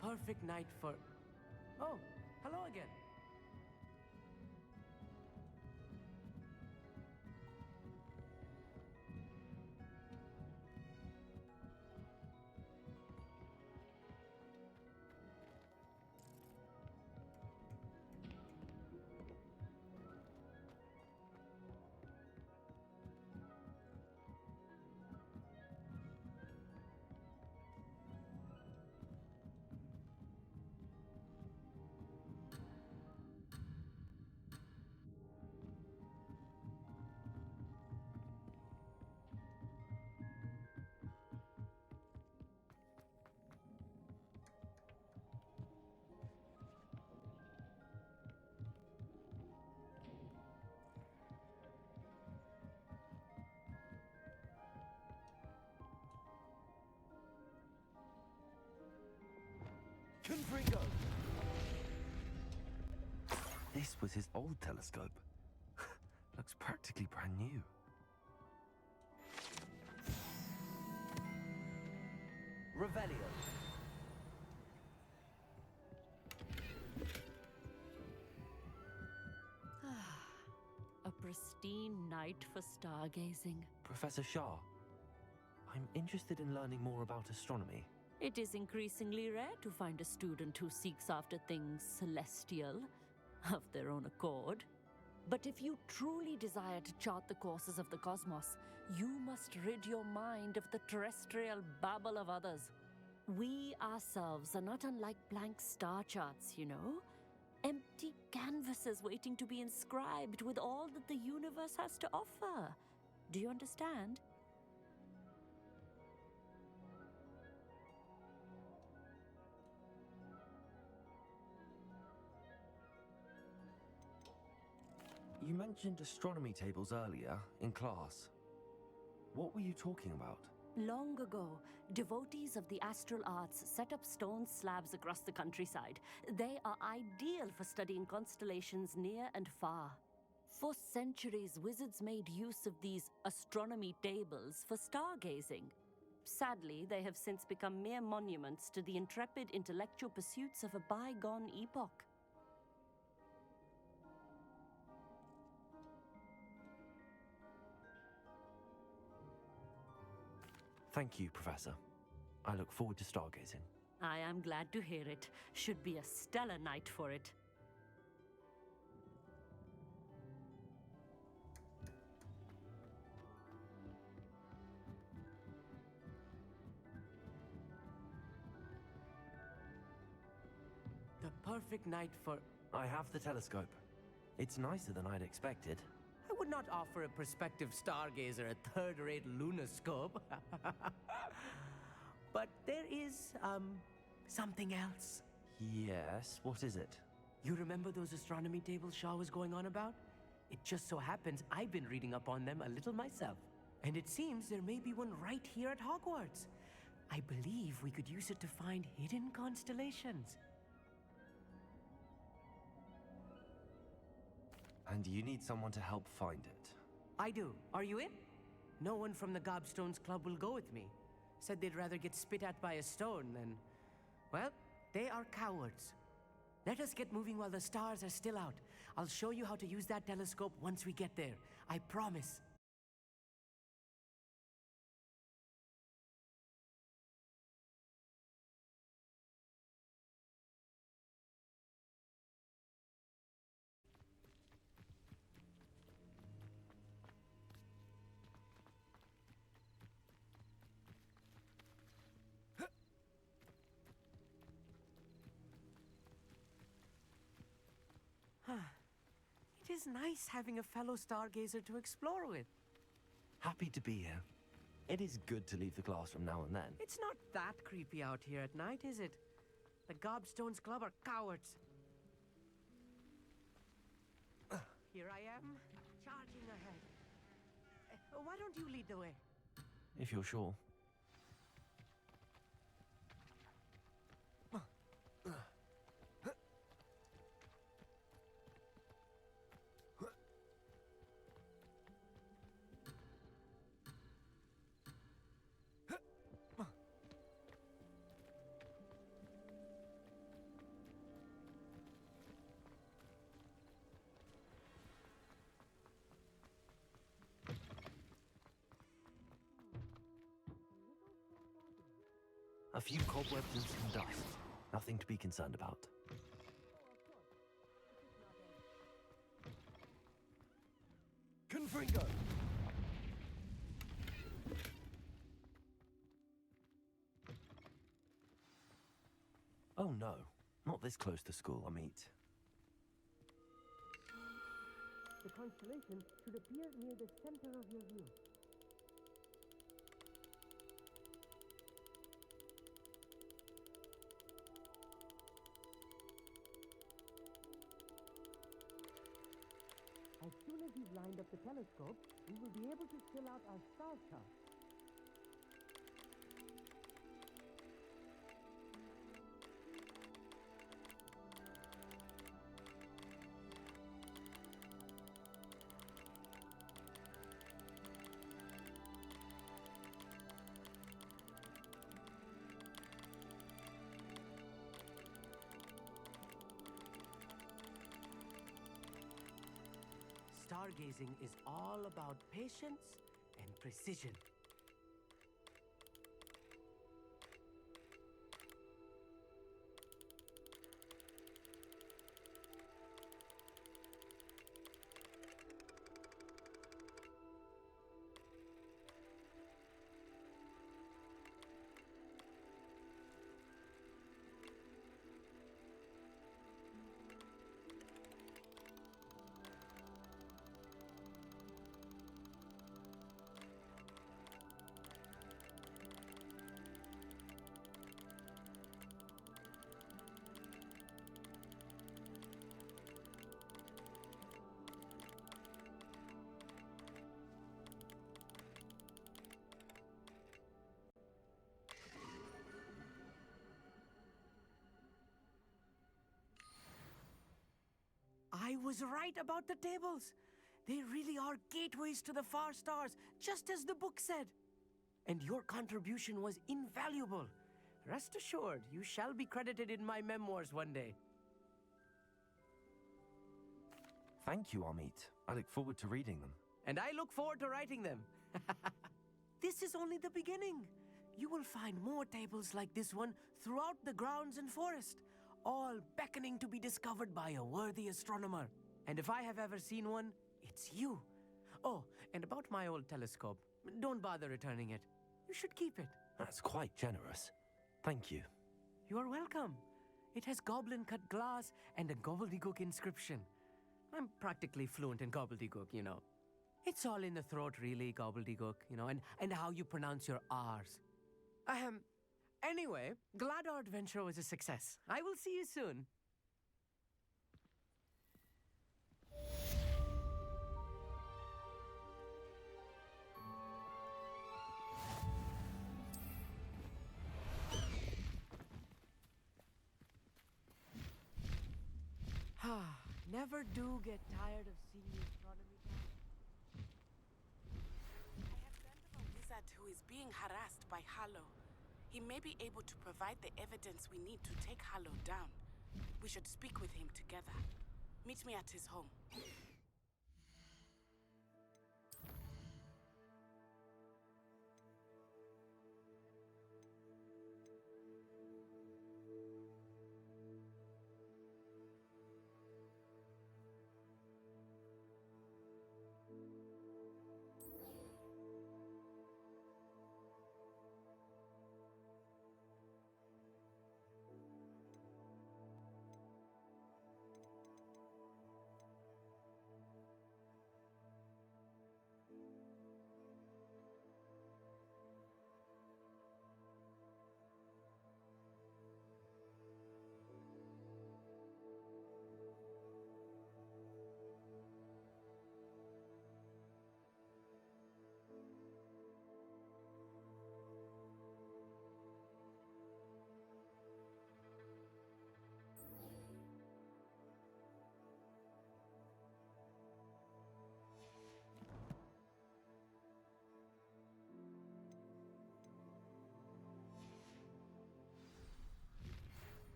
perfect night for... Oh, hello again. Confringo! This was his old telescope. Looks practically brand new. Revelio. A pristine night for stargazing. Professor Shah, I'm interested in learning more about astronomy. It is increasingly rare to find a student who seeks after things celestial, of their own accord. But if you truly desire to chart the courses of the cosmos, you must rid your mind of the terrestrial babble of others. We ourselves are not unlike blank star charts, you know. Empty canvases waiting to be inscribed with all that the universe has to offer. Do you understand? You mentioned astronomy tables earlier, in class. What were you talking about? Long ago, devotees of the astral arts set up stone slabs across the countryside. They are ideal for studying constellations near and far. For centuries, wizards made use of these astronomy tables for stargazing. Sadly, they have since become mere monuments to the intrepid intellectual pursuits of a bygone epoch. Thank you, Professor. I look forward to stargazing. I am glad to hear it. Should be a stellar night for it. The perfect night for... I have the telescope. It's nicer than I'd expected. I would not offer a prospective stargazer a third-rate lunoscope. But there is, something else. Yes, what is it? You remember those astronomy tables Shaw was going on about? It just so happens I've been reading up on them a little myself. And it seems there may be one right here at Hogwarts. I believe we could use it to find hidden constellations. And you need someone to help find it. I do. Are you in? No one from the Gobstones Club will go with me. Said they'd rather get spit at by a stone than... Well, they are cowards. Let us get moving while the stars are still out. I'll show you how to use that telescope once we get there. I promise. It is nice having a fellow stargazer to explore with. Happy to be here. It is good to leave the classroom now and then. It's not that creepy out here at night, is it? The Gobstones Club are cowards. Here I am, charging ahead. Why don't you lead the way? If you're sure. A few cobwebs and some dust. Nothing to be concerned about. Confringo! Oh no, not this close to school, Amit. The constellation should appear near the center of your view. As soon as we've lined up the telescope, we will be able to fill out our star chart. Stargazing is all about patience and precision. I was right about the tables. They really are gateways to the far stars, just as the book said. And your contribution was invaluable. Rest assured, you shall be credited in my memoirs one day. Thank you, Amit. I look forward to reading them. And I look forward to writing them. This is only the beginning. You will find more tables like this one throughout the grounds and forest, all beckoning to be discovered by a worthy astronomer. And if I have ever seen one, it's you. Oh, and about my old telescope, don't bother returning it. You should keep it. That's quite generous. Thank you. You are welcome. It has goblin-cut glass and a gobbledygook inscription. I'm practically fluent in gobbledygook, you know. It's all in the throat, really, gobbledygook, you know, and how you pronounce your R's. Anyway, glad our adventure was a success. I will see you soon. Never do get tired of seeing the astronomy tower. I have learned of a wizard who is being harassed by Harlow. He may be able to provide the evidence we need to take Harlow down. We should speak with him together. Meet me at his home.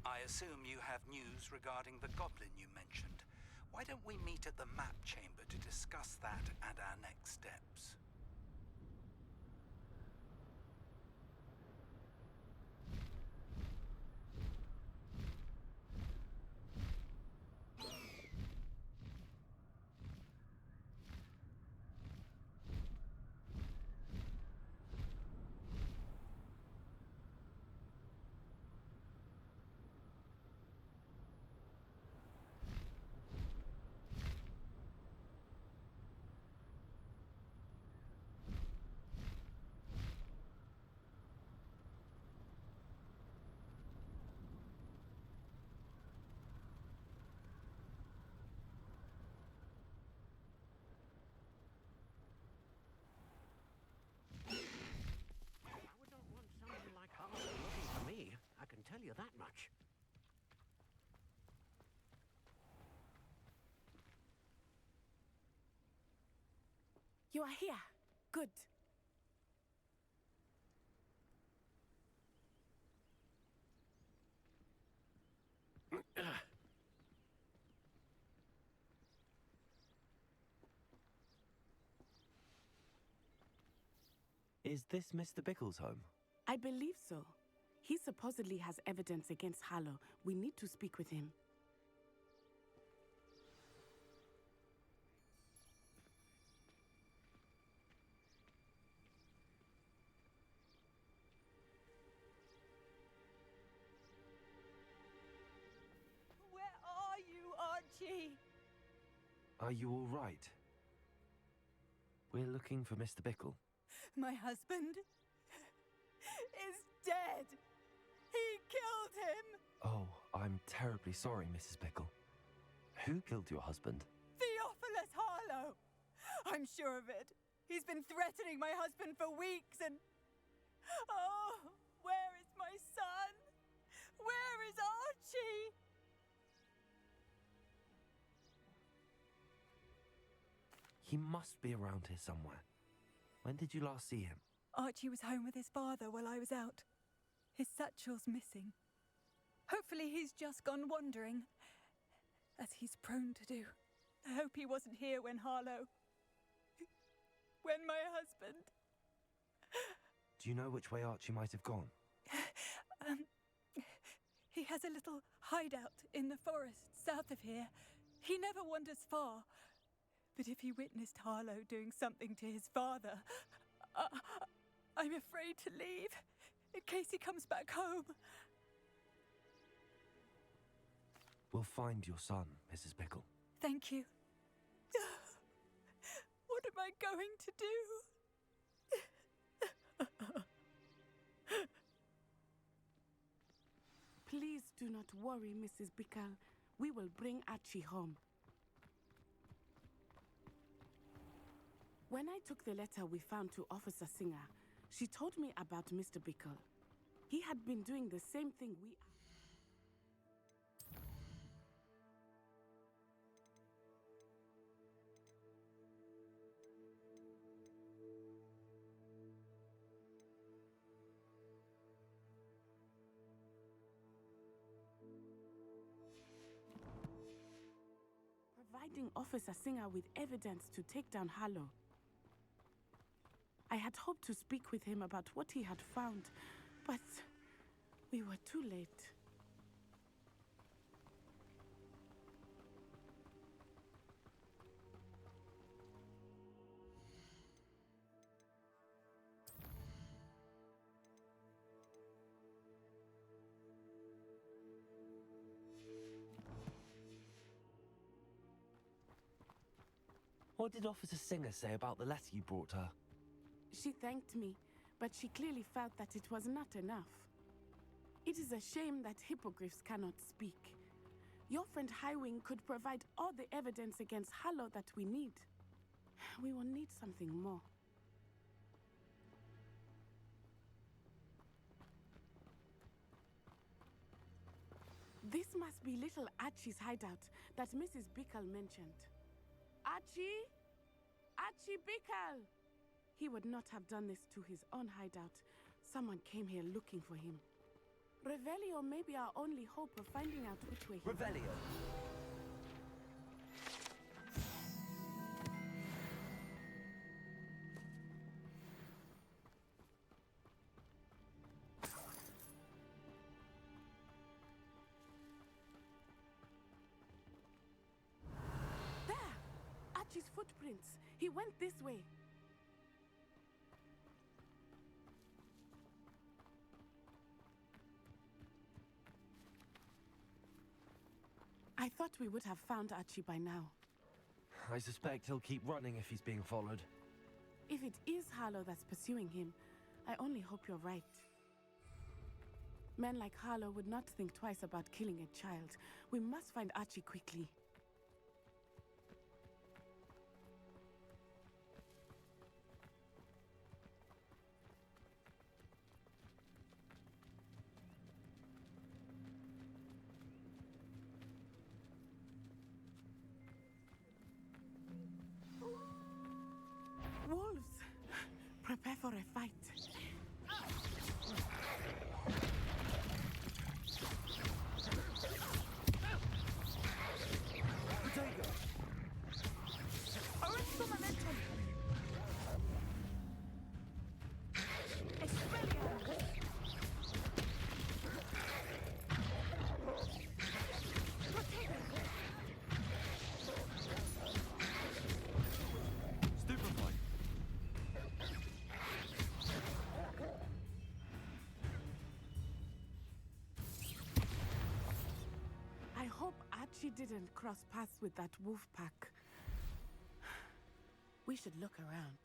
I assume you have news regarding the goblin you mentioned. Why don't we meet at the map chamber to discuss that and our next steps? You are here. Good. Is this Mr. Bickle's home? I believe so. He supposedly has evidence against Harlow. We need to speak with him. Where are you, Archie? Are you all right? We're looking for Mr. Bickle. My husband is dead. He killed him. Oh, I'm terribly sorry, Mrs. Bickle. Who killed your husband? Theophilus Harlow. I'm sure of it. He's been threatening my husband for weeks and... Oh, where is my son? Where is Archie? He must be around here somewhere. When did you last see him? Archie was home with his father while I was out. His satchel's missing. Hopefully he's just gone wandering, as he's prone to do. I hope he wasn't here when Harlow... when my husband... Do you know which way Archie might have gone? He has a little hideout in the forest south of here. He never wanders far. But if he witnessed Harlow doing something to his father, I'm afraid to leave, in case he comes back home. We'll find your son, Mrs. Bickle. Thank you. What am I going to do? Please do not worry, Mrs. Bickle. We will bring Archie home. When I took the letter we found to Officer Singer, she told me about Mr. Bickle. He had been doing the same thing we... Providing Officer Singer with evidence to take down Harlow. I had hoped to speak with him about what he had found, but we were too late. What did Officer Singer say about the letter you brought her? She thanked me, but she clearly felt that it was not enough. It is a shame that hippogriffs cannot speak. Your friend Highwing could provide all the evidence against Harlow that we need. We will need something more. This must be little Archie's hideout that Mrs. Bickle mentioned. Archie? Archie Bickle! He would not have done this to his own hideout. Someone came here looking for him. Revelio may be our only hope of finding out which way he... Revelio! There! Archie's footprints. He went this way. I thought we would have found Archie by now. I suspect he'll keep running if he's being followed. If it is Harlow that's pursuing him, I only hope you're right. Men like Harlow would not think twice about killing a child. We must find Archie quickly. for a fight. Orange momentum. Expelliarmus. Stupefy. I hope Archie didn't cross paths with that wolf pack. We should look around.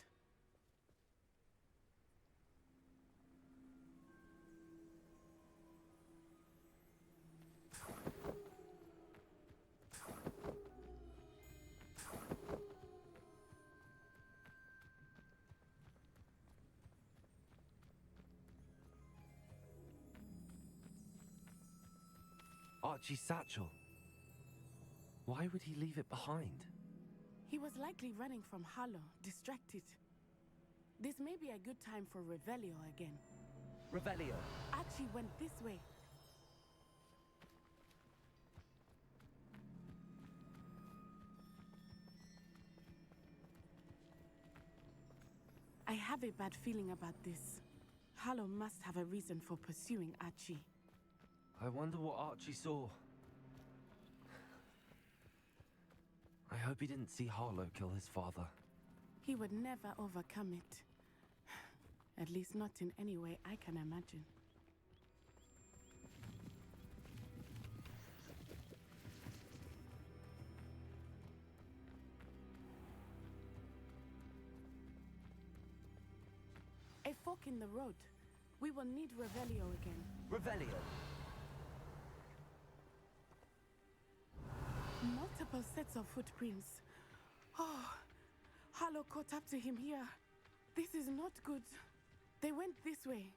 Archie's satchel. Why would he leave it behind? He was likely running from Harlow, distracted. This may be a good time for Revelio again. Revelio. Archie went this way. I have a bad feeling about this. Harlow must have a reason for pursuing Archie. I wonder what Archie saw. I hope he didn't see Harlow kill his father. He would never overcome it. At least not in any way I can imagine. A fork in the road. We will need Revelio again. Revelio. Multiple sets of footprints. Oh, Harlow caught up to him here. This is not good. They went this way.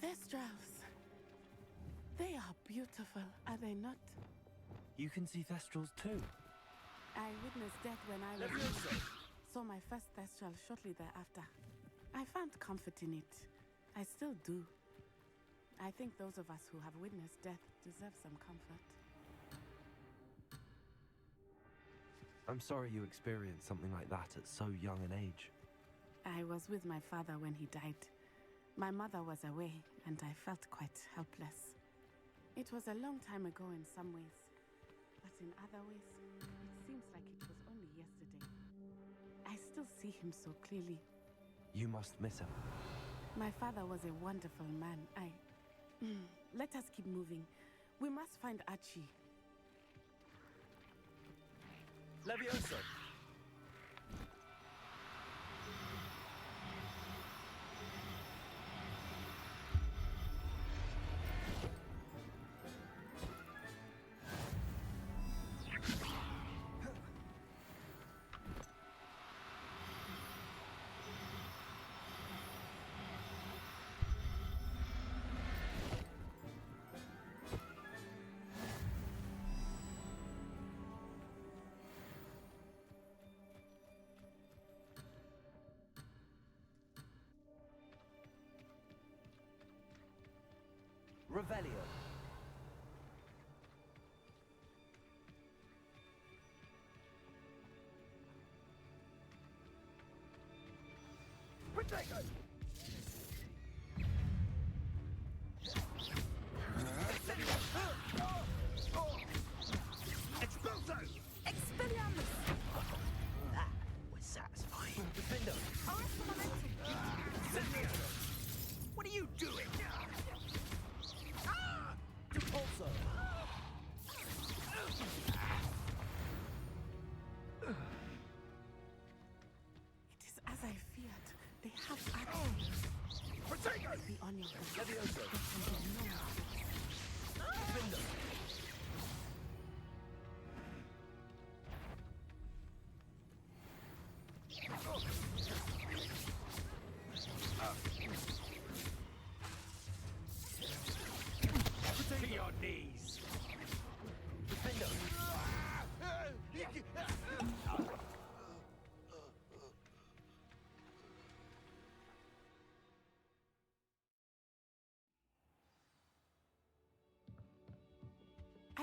Thestrals. They are beautiful, are they not? You can see Thestrals too. I witnessed death when I was young. Saw my first Thestral shortly thereafter. I found comfort in it. I still do. I think those of us who have witnessed death deserve some comfort. I'm sorry you experienced something like that at so young an age. I was with my father when he died. My mother was away, and I felt quite helpless. It was a long time ago in some ways, but in other ways, it seems like it was only yesterday. I still see him so clearly. You must miss him. My father was a wonderful man. Let us keep moving. We must find Archie. Levioso. Revelio. Protego! Expulso! Expelliarmus! That was satisfying. Defendo! Arrest momentum! Incendiado! What are you doing? Repulso! It is as I feared. They have Archie. Protego! Be on your guard. Levioso! There can be no Defendo!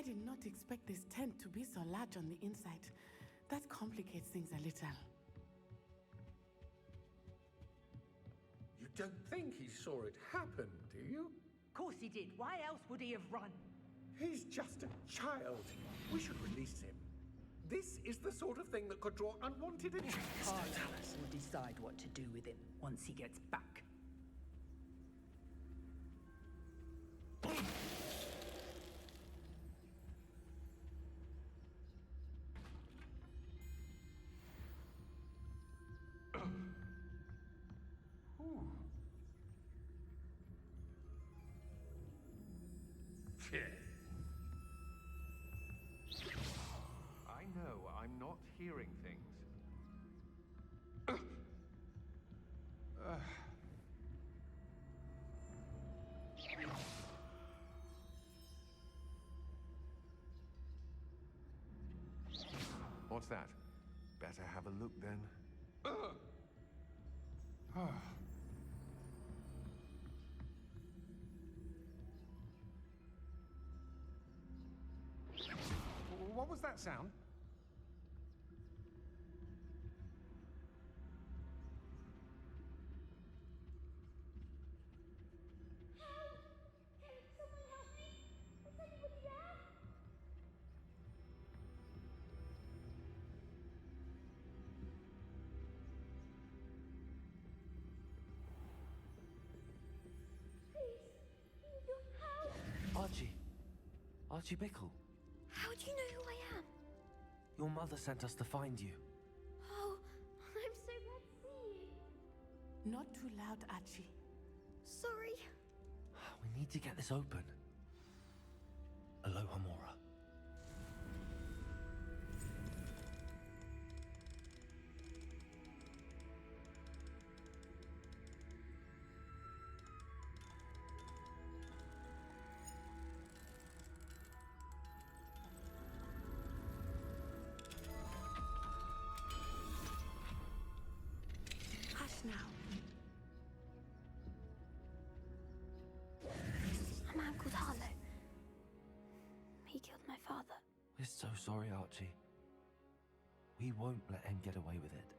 I did not expect this tent to be so large on the inside. That complicates things a little. You don't think he saw it happen, do you? Of course he did. Why else would he have run? He's just a child. We should release him. This is the sort of thing that could draw unwanted attention. Carlos will decide what to do with him once he gets back. I know I'm not hearing things. What's that? Better have a look then. What was that sound? Archie Bickle, How do you know who I am? your mother sent us to find you. Oh, I'm so glad to see you. Not too loud, Archie. Sorry. We need to get this open. Aloha Mora. Hush now. A man called Harlow. He killed my father. We're so sorry, Archie. We won't let him get away with it.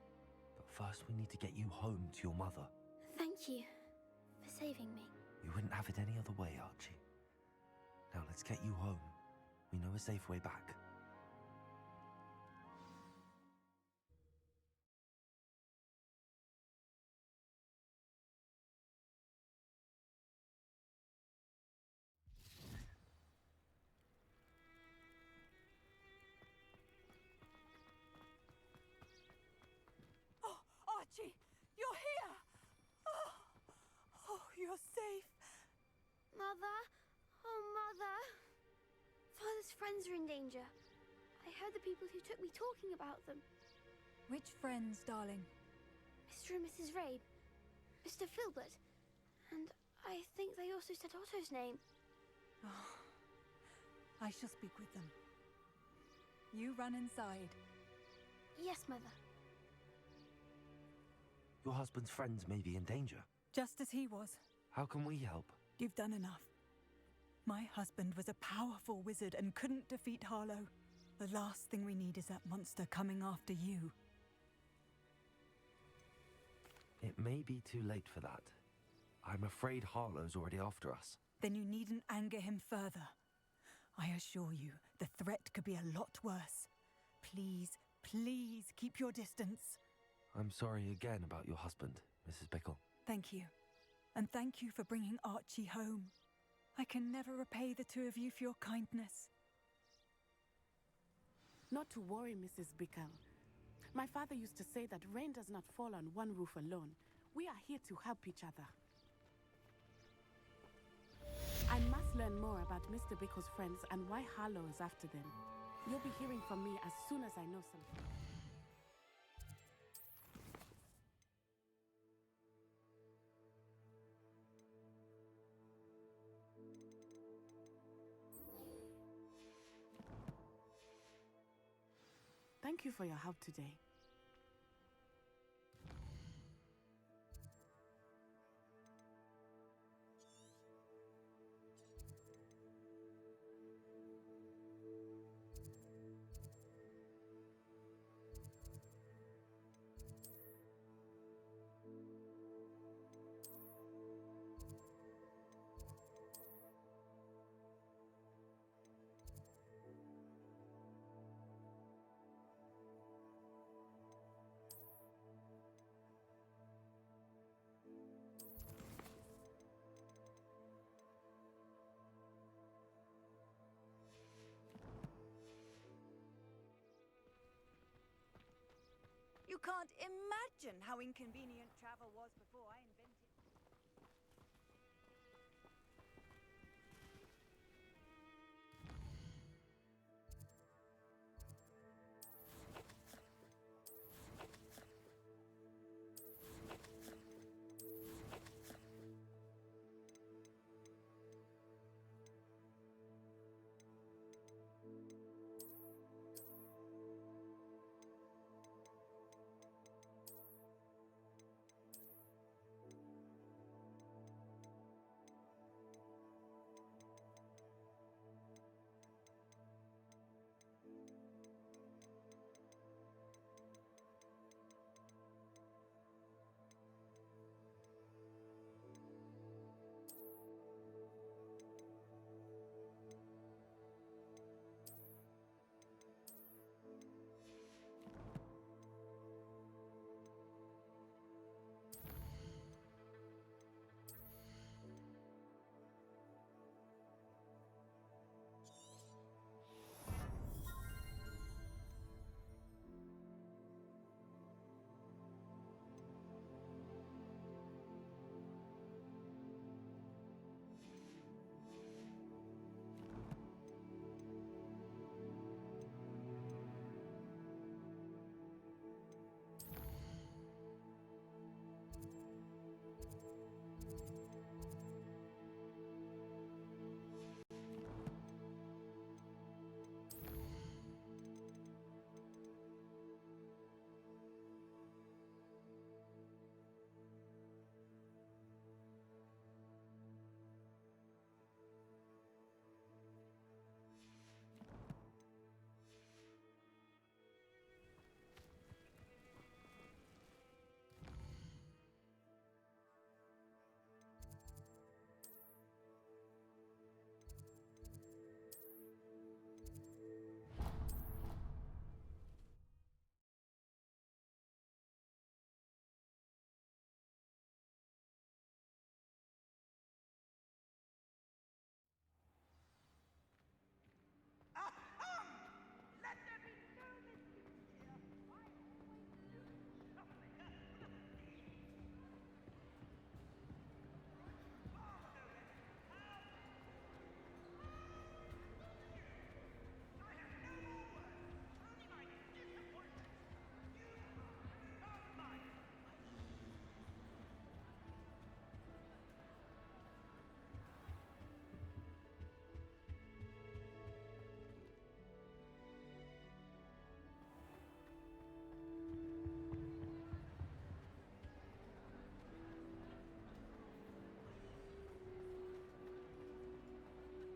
But first we need to get you home to your mother. Thank you for saving me. You wouldn't have it any other way, Archie. Now let's get you home. We know a safe way back. Oh, Archie, you're here! Oh, you're safe. Mother? Oh, Mother. Father's friends are in danger. I heard the people who took me talking about them. Which friends, darling? Mr. and Mrs. Rabe, Mr. Filbert, and I think they also said Otto's name. Oh, I shall speak with them. You run inside. Yes, Mother. Your husband's friends may be in danger. Just as he was. How can we help? You've done enough. My husband was a powerful wizard and couldn't defeat Harlow. The last thing we need is that monster coming after you. It may be too late for that. I'm afraid Harlow's already after us. Then you needn't anger him further. I assure you, the threat could be a lot worse. Please, please keep your distance. I'm sorry again about your husband, Mrs. Bickle. Thank you. And thank you for bringing Archie home. I can never repay the two of you for your kindness. Not to worry, Mrs. Bickle. My father used to say that rain does not fall on one roof alone. We are here to help each other. I must learn more about Mr. Bickle's friends and why Harlow is after them. You'll be hearing from me as soon as I know something. Thank you for your help today. You can't imagine how inconvenient travel was before I invented.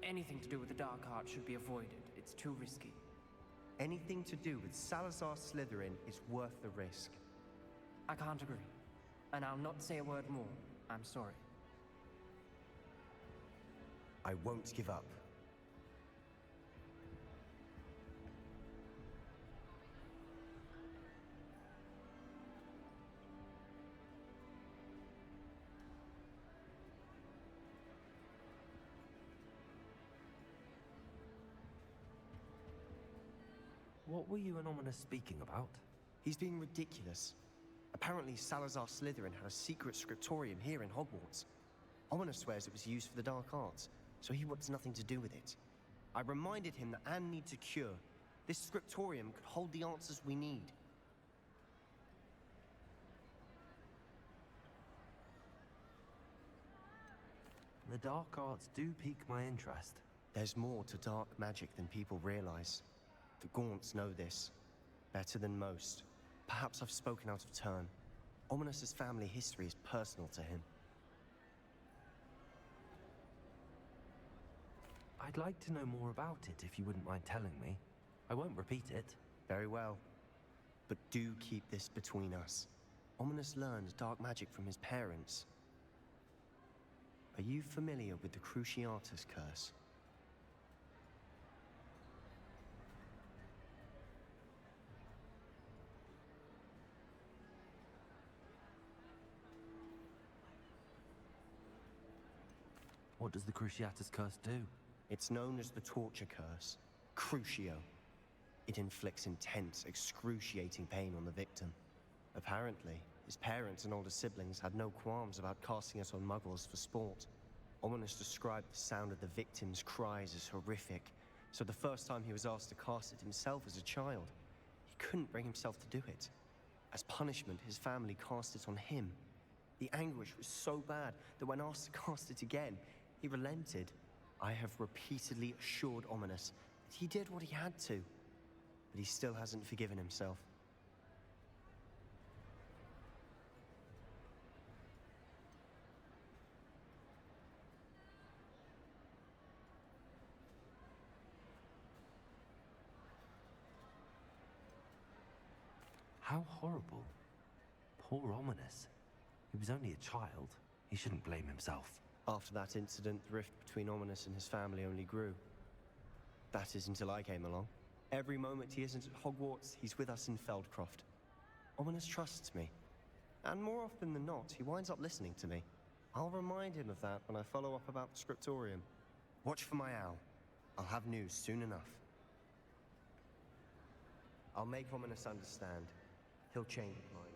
Anything to do with the Dark Heart should be avoided. It's too risky. Anything to do with Salazar Slytherin is worth the risk. I can't agree. And I'll not say a word more. I'm sorry. I won't give up. What were you and Ominous speaking about? He's being ridiculous. Apparently, Salazar Slytherin had a secret scriptorium here in Hogwarts. Ominous swears it was used for the dark arts, so he wants nothing to do with it. I reminded him that Anne needs a cure. This scriptorium could hold the answers we need. The dark arts do pique my interest. There's more to dark magic than people realize. The Gaunts know this better than most. Perhaps I've spoken out of turn. Ominous's family history is personal to him. I'd like to know more about it if you wouldn't mind telling me. I won't repeat it. Very well. But do keep this between us. Ominous learned dark magic from his parents. Are you familiar with the Cruciatus Curse? What does the Cruciatus Curse do? It's known as the Torture Curse. Crucio. It inflicts intense, excruciating pain on the victim. Apparently, his parents and older siblings had no qualms about casting it on Muggles for sport. Ominous described the sound of the victims' cries as horrific, so the first time he was asked to cast it himself as a child, he couldn't bring himself to do it. As punishment, his family cast it on him. The anguish was so bad that when asked to cast it again, he relented. I have repeatedly assured Ominous that he did what he had to, but he still hasn't forgiven himself. How horrible. Poor Ominous. He was only a child. He shouldn't blame himself. After that incident, the rift between Ominous and his family only grew. That is until I came along. Every moment he isn't at Hogwarts, he's with us in Feldcroft. Ominous trusts me. And more often than not, he winds up listening to me. I'll remind him of that when I follow up about the Scriptorium. Watch for my owl. I'll have news soon enough. I'll make Ominous understand. He'll change his mind.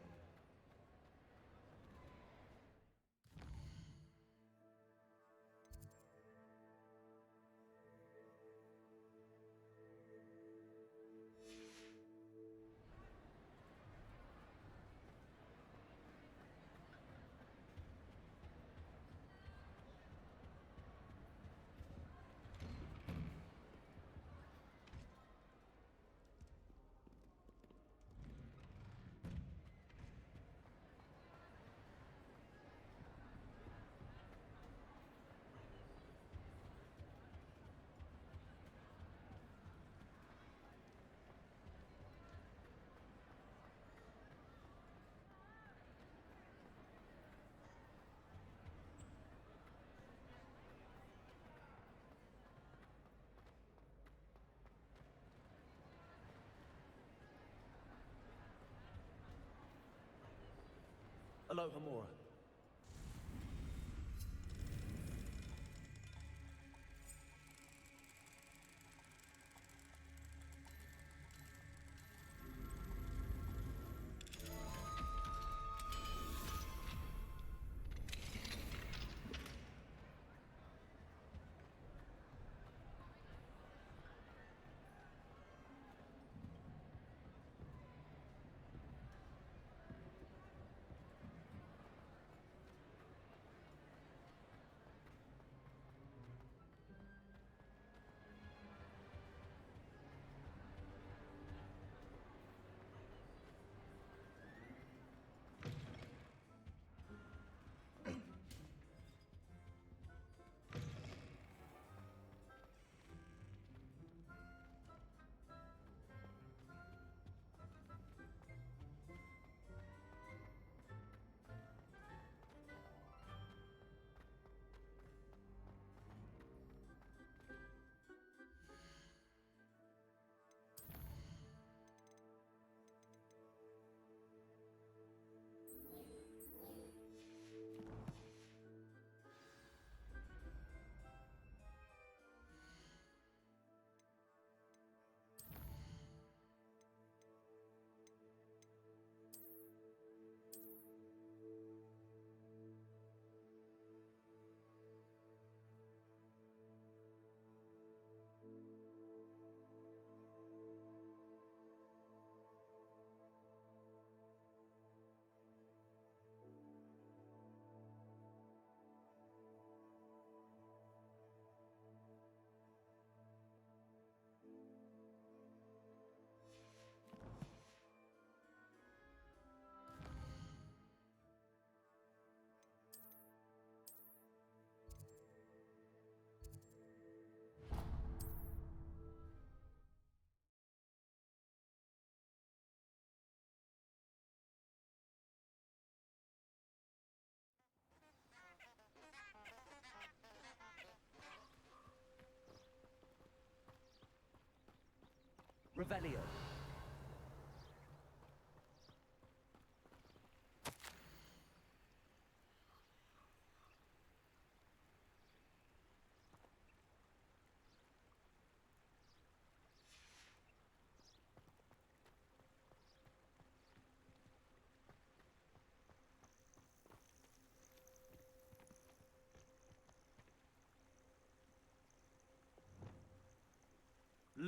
Aloha, Mora. Revelio.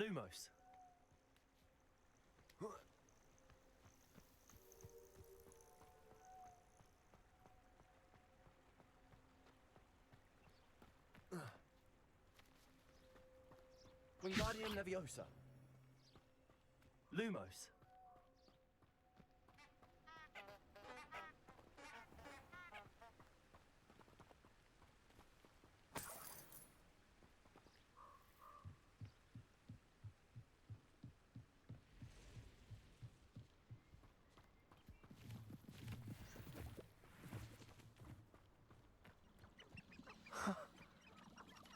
Lumos. Wingardium Leviosa. Lumos.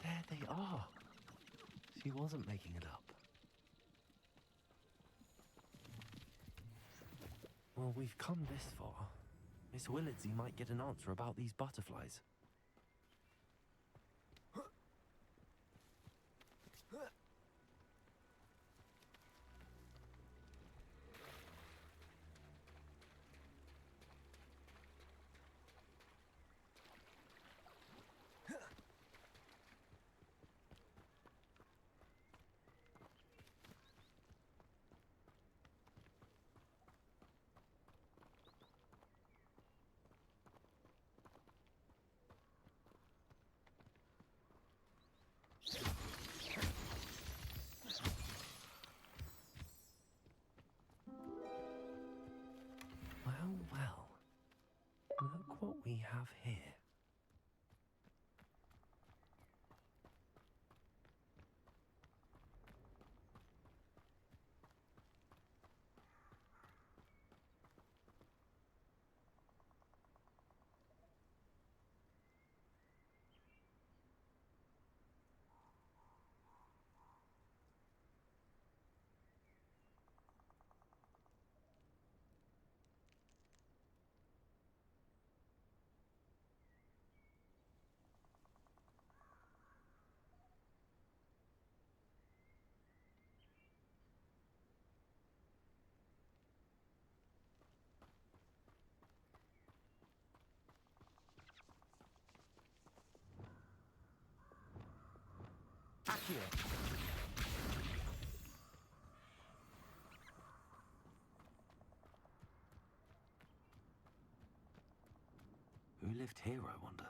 There they are. She wasn't making it up. Well, we've come this far. Miss Willardsey might get an answer about these butterflies. Well, well. Look what we have here. Accio. Who lived here, I wonder?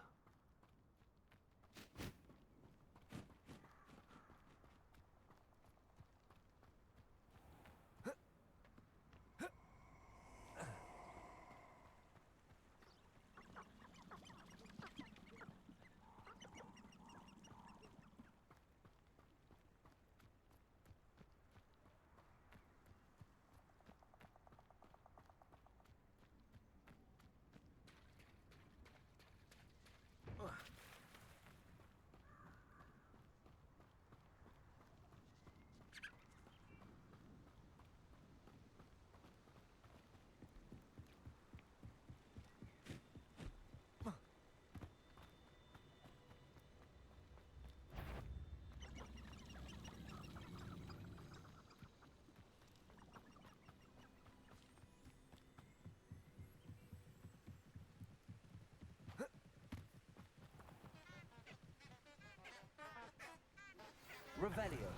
Revelio.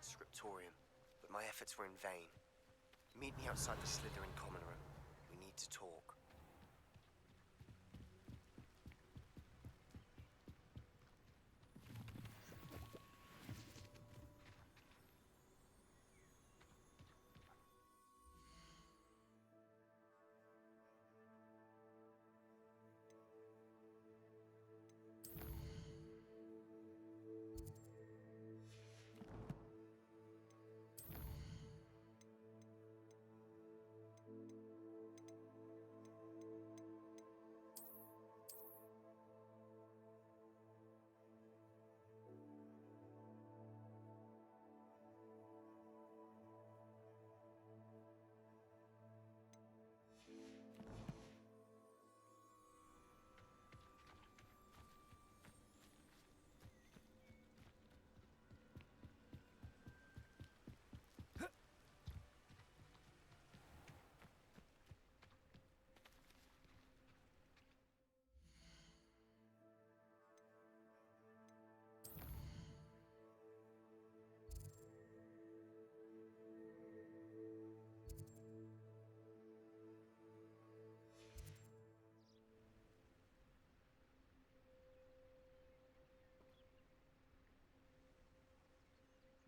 Scriptorium, but my efforts were in vain. Meet me outside the Slytherin common room. We need to talk.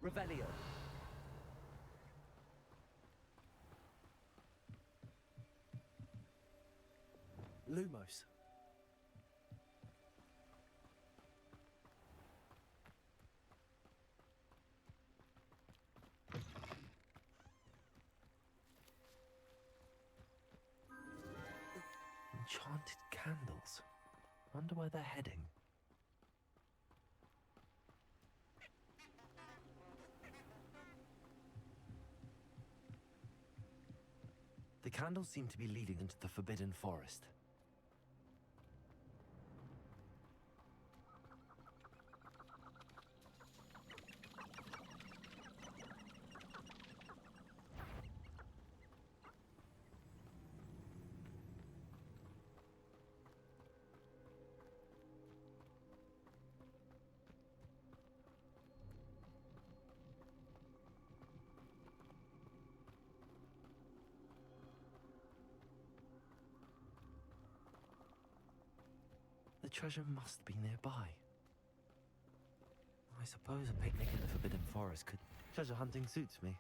Revelio. Lumos. Enchanted candles. Wonder where they're heading. The candles seem to be leading into the Forbidden Forest. The treasure must be nearby. I suppose a picnic in the Forbidden Forest could... Treasure hunting suits me.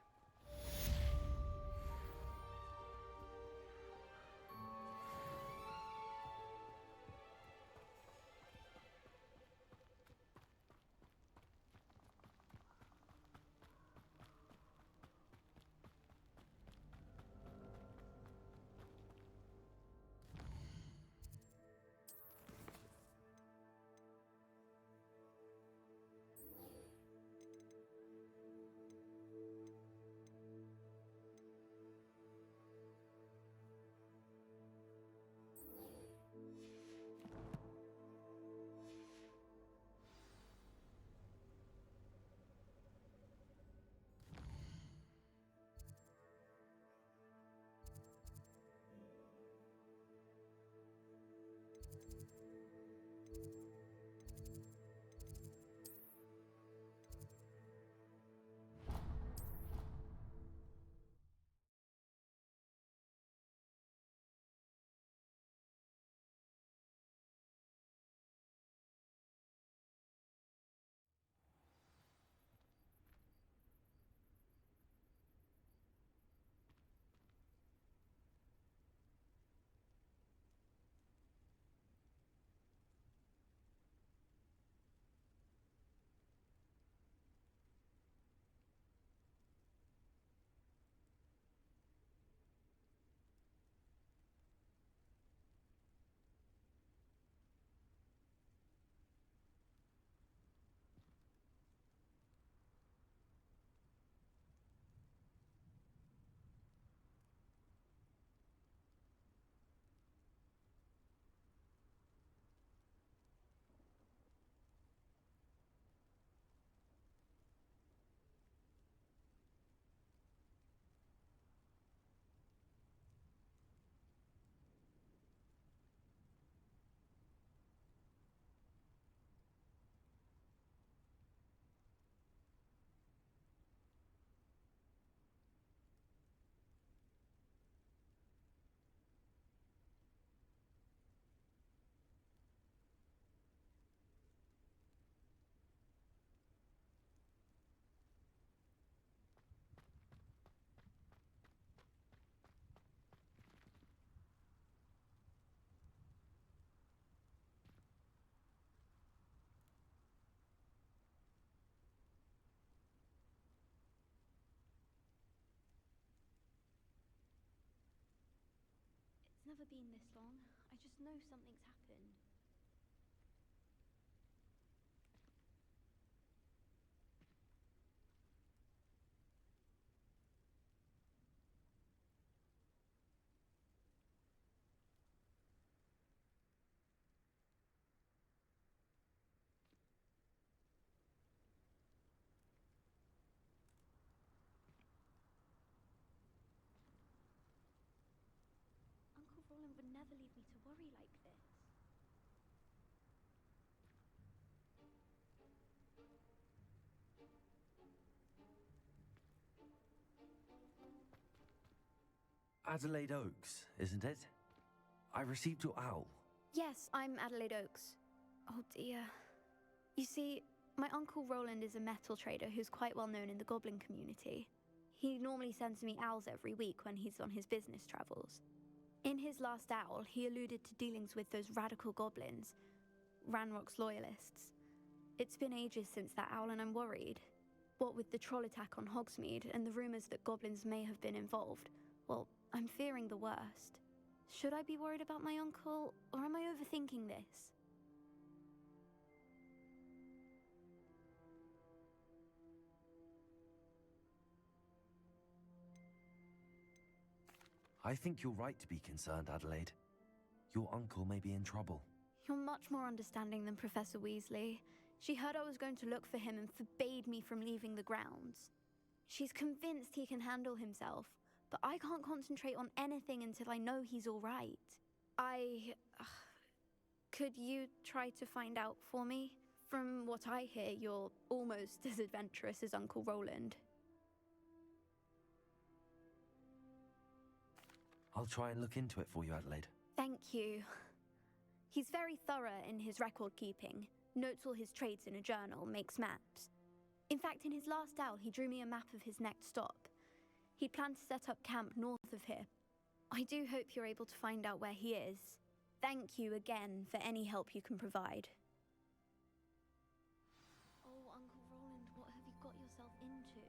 It's never been this long. I just know something's happened. Uncle Roland would never leave me to worry like this. Adelaide Oaks, isn't it? I received your owl. Yes, I'm Adelaide Oaks. Oh dear. You see, My Uncle Roland is a metal trader who's quite well known in the goblin community. He normally sends me owls every week when he's on his business travels. In his last owl, he alluded to dealings with those radical goblins, Ranrock's loyalists. It's been ages since that owl and I'm worried. What with the troll attack on Hogsmeade and the rumours that goblins may have been involved, well, I'm fearing the worst. Should I be worried about my uncle, or am I overthinking this? I think you're right to be concerned, Adelaide. Your uncle may be in trouble. You're much more understanding than Professor Weasley. She heard I was going to look for him and forbade me from leaving the grounds. She's convinced he can handle himself, but I can't concentrate on anything until I know he's all right. Could you try to find out for me? From what I hear, you're almost as adventurous as Uncle Roland. I'll try and look into it for you, Adelaide. Thank you. He's very thorough in his record keeping, notes all his trades in a journal, makes maps. In fact, in his last owl, he drew me a map of his next stop. He'd planned to set up camp north of here. I do hope you're able to find out where he is. Thank you again for any help you can provide. Oh, Uncle Roland, what have you got yourself into?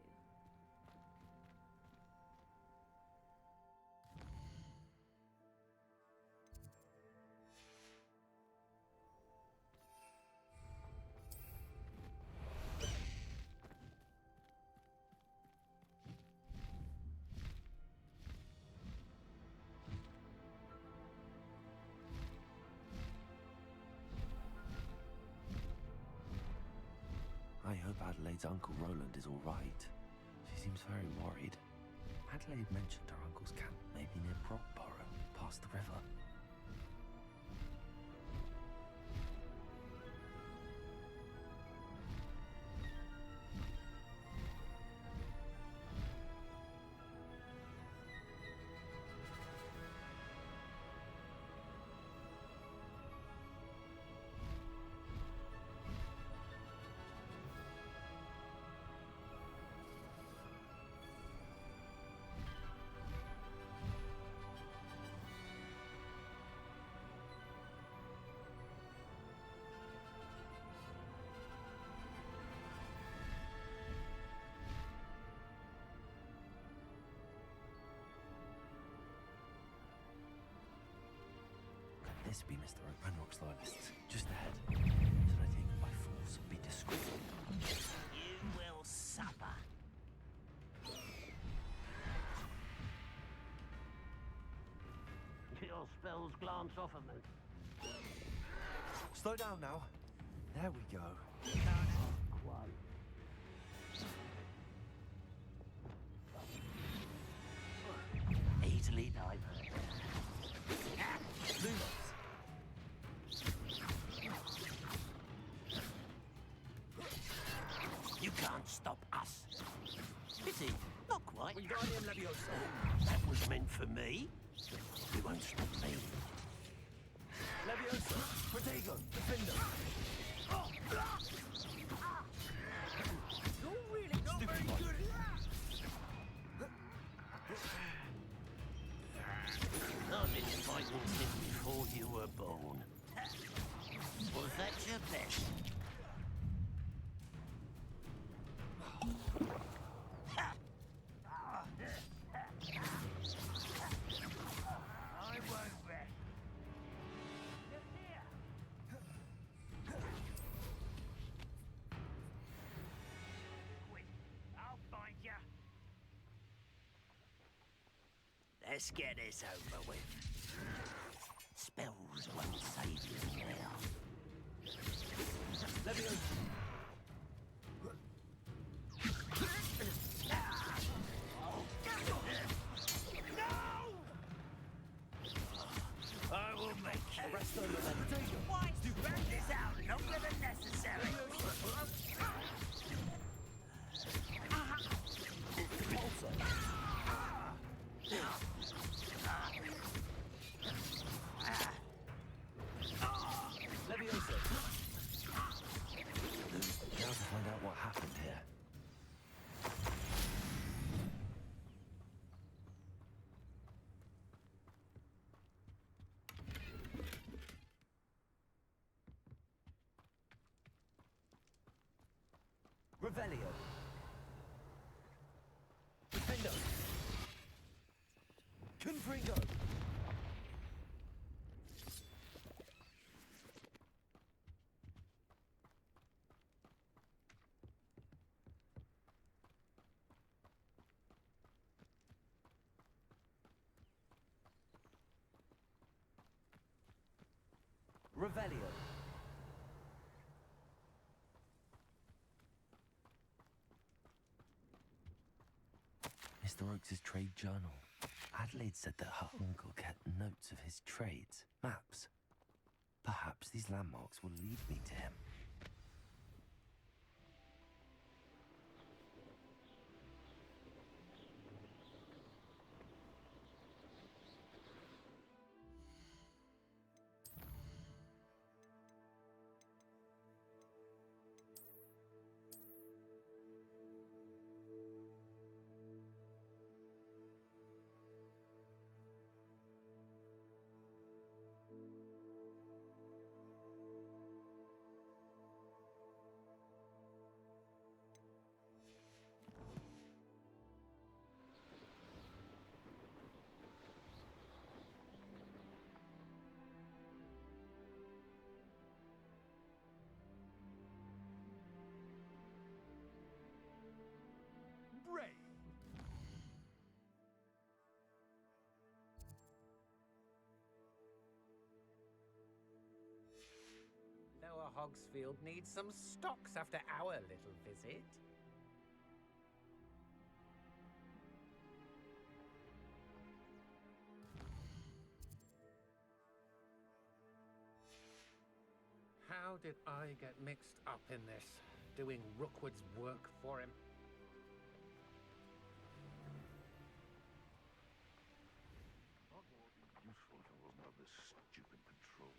I hope Adelaide's Uncle Roland is all right. She seems very worried. Adelaide mentioned her uncle's camp may be near Brockborough, past the river. This be Mr. Ranrock's loyalists, just ahead. Should I take them by force or be discreet? You will suffer. Your spells glance off of me. Slow down now. There we go. Easily diverted. Lumos. You can't stop us. Pity, not quite. Wingardium Leviosa. That was meant for me. You won't stop me. Leviosa. Protego. Defender. You're really not very good at I've been fighting since before you were born. Was that your best? I won't rest. Look here. Quick, I'll find ya. Let's get this over with. Spells won't save you now. Leviosa. I will make you. Rest on the Why drag this out longer than necessary? Revelio. Defendo. Confringo. Revelio. Mr. Oakes' trade journal. Adelaide said that her uncle kept notes of his trades, maps. Perhaps these landmarks will lead me to him. Brave! Lower Hogsfield needs some stocks after our little visit. How did I get mixed up in this, doing Rookwood's work for him? Useful if it wasn't of this stupid patrol.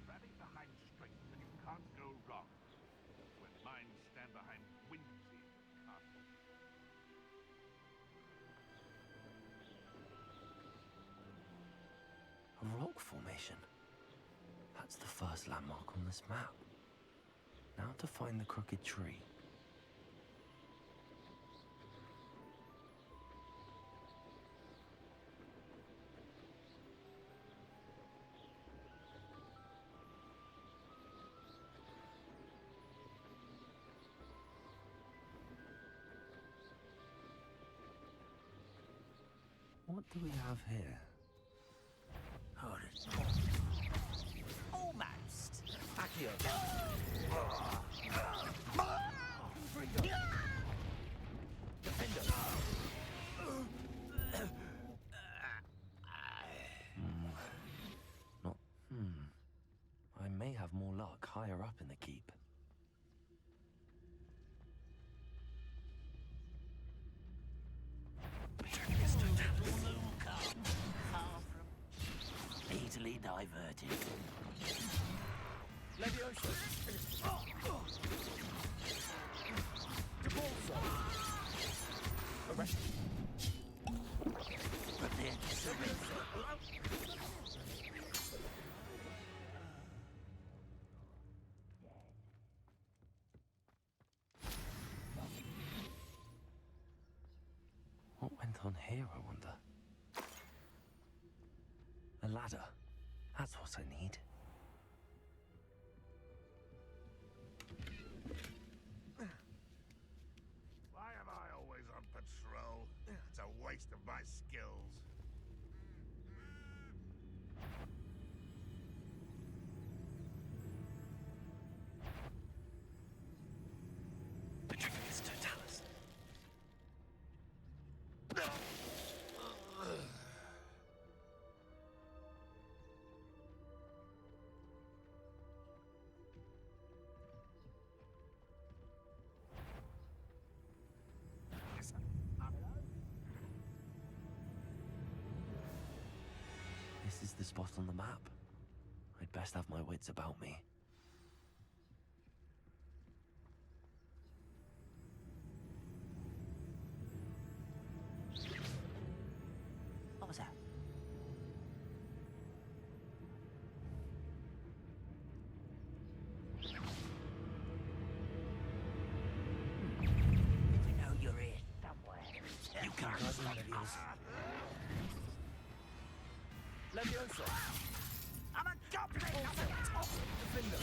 Rally behind strength and you can't go wrong. When minds stand behind Whimsy Castle. A rock formation. That's the first landmark on this map. Now to find the crooked tree. What do we have here? Almost. Accio. Defendo. Not. I may have more luck higher up in the keep. Easily diverted. Leviosa. Debolsa. Arrest. Prepare to surrender. What went on here, I wonder? A ladder. That's what I need. Why am I always on patrol? It's a waste of my skills. Patricius Totalis. the spot on the map. I'd best have my wits about me. What was that? You know you're here somewhere. You can't go Leviosa. Leviosa! I'm a goblin! I'm a top defender!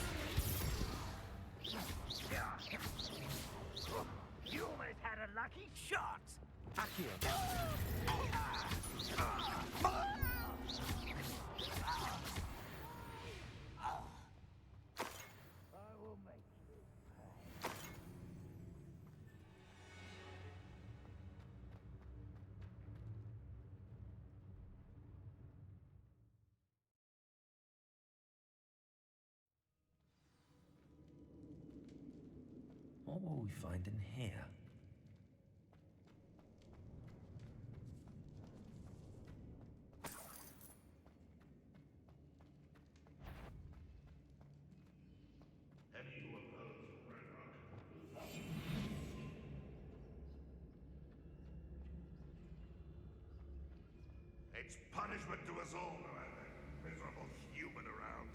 You almost had a lucky shot! Accio! I will make you pay. What will we find in here? It's punishment to us all to have that miserable human around.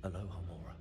Hello, Homora.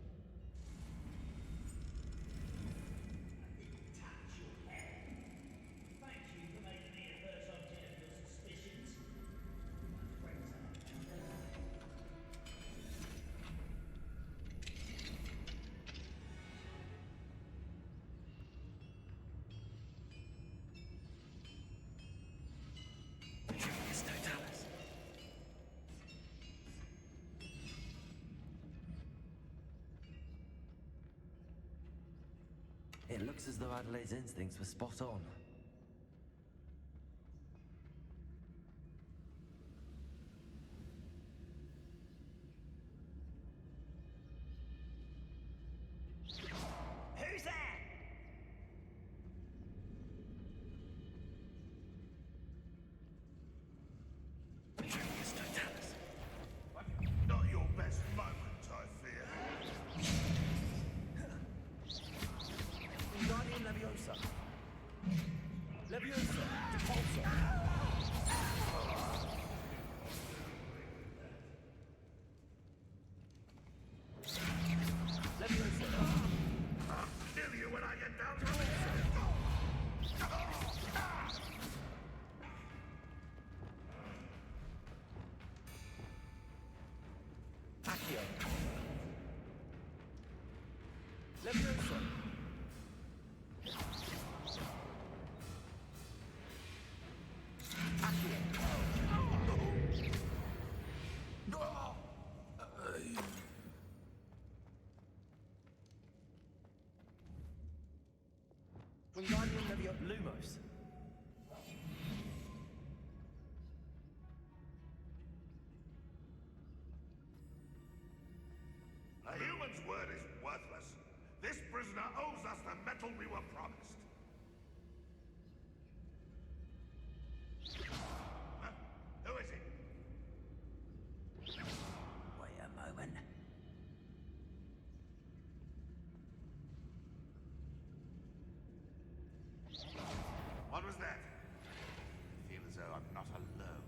It looks as though Adelaide's instincts were spot on. Who's there? Not your best moment, I fear. Guardian Leviosa! Leviosa! Depulso! Leviosa! I'll kill you when I get down to it. Accio! Leviosa! Wingardium Leviosa. Lumos. A human's word is worthless. This prisoner owes us the metal we were promised. Huh? Who is it? Wait a moment. What was that? I feel as though I'm not alone.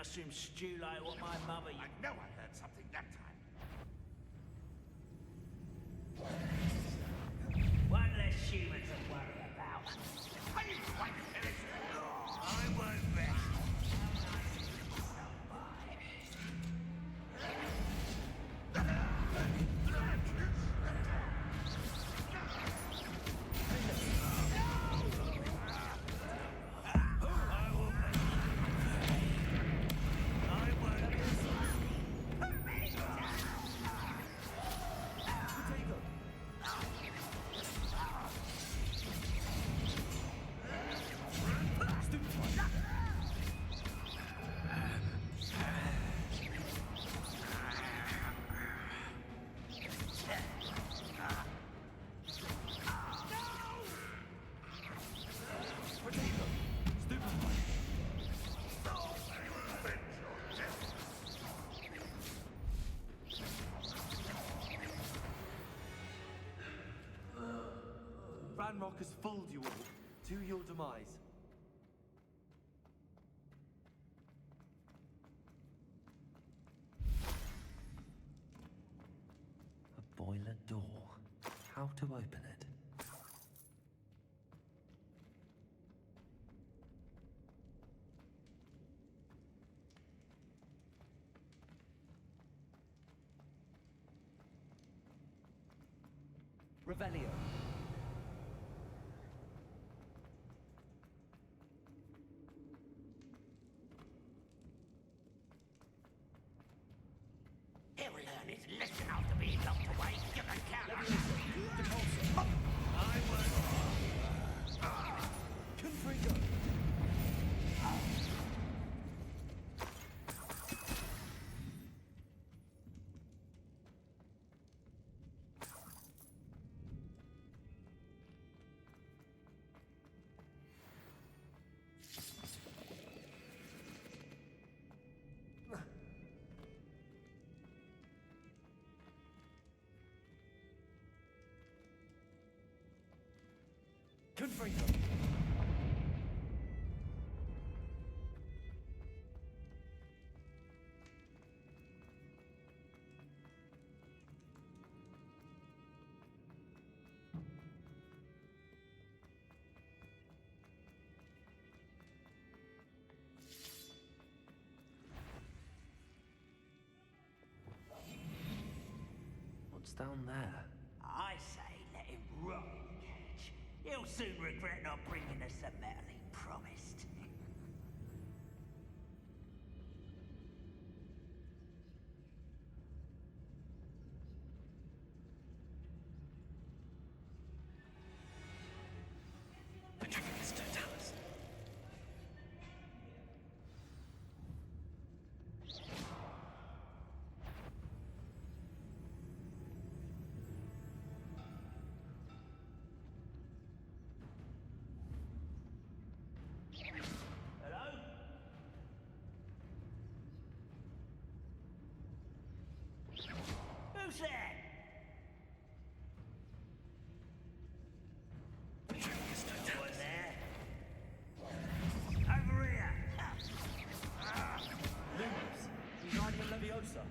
mushroom stew like what my mother I know I heard something that time. One less human to worry about. Are you quite finished? I won't rest. Ranrock has fooled you all, to your demise. A boiler door. How to open it? Revelio. He'll learn his lesson after being locked away. You can count on it. I won't. Confringo. Confringo. What's down there? I say let him rot in the cage. He'll soon regret not bringing us the metal he promised. The Trickus Totalis. Hello? Who's there? The Trickus Anyone Totalis. there? Over here! Lumos. He's riding a Leviosa.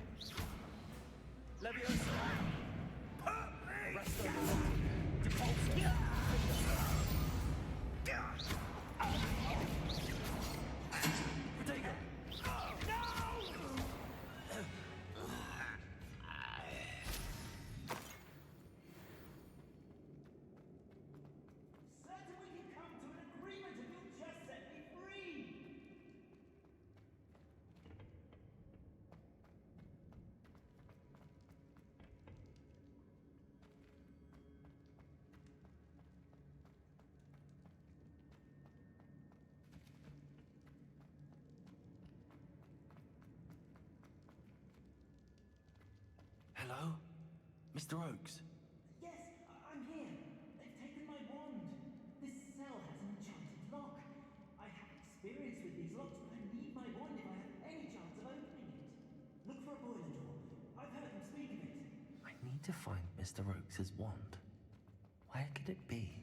Leviosa. Arresto Velocity. Depulso. Protego. Certain we can come to an agreement if you'll just set me free! Hello? Mr. Oakes? Yes, I'm here. They've taken my wand. This cell has an enchanted lock. I have experience with these locks, but I need my wand if I have any chance of opening it. Look for a boiler door. I've heard them speak of it. I need to find Mr. Oakes' wand. Where could it be?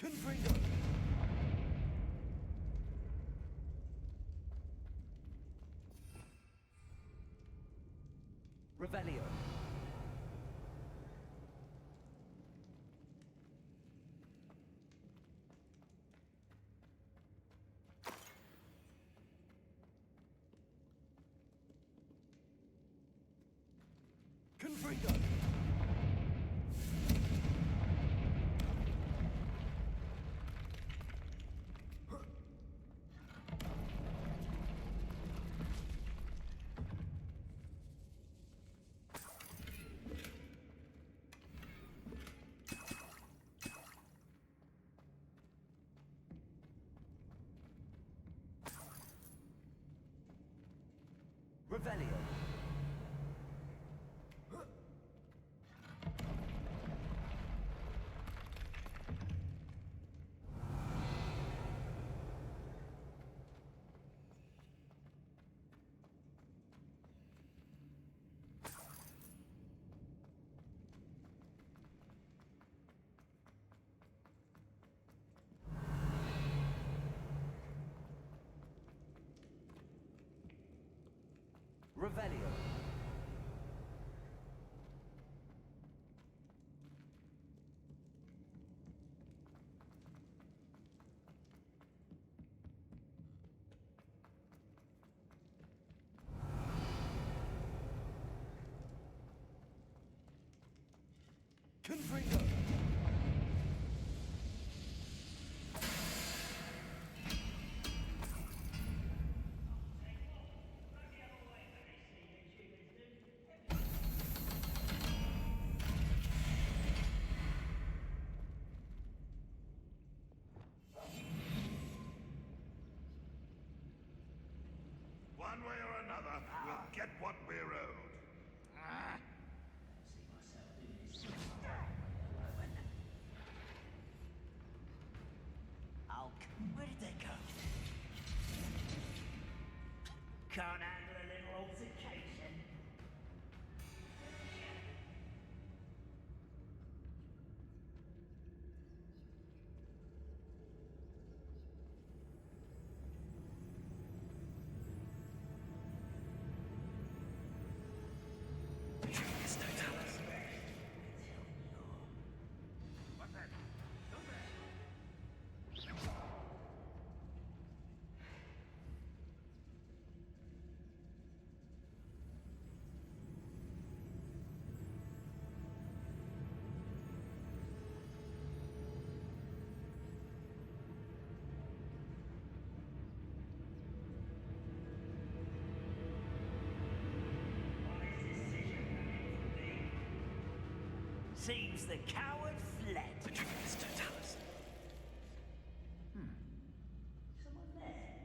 Confringo! Revelio. Confringo. Revelio. Revelio. Confringo. One way or another, we'll get what we're owed. Oh, where did they go? Can't handle a little altercation. Seems the coward fled. The trick is Totalis. Someone there.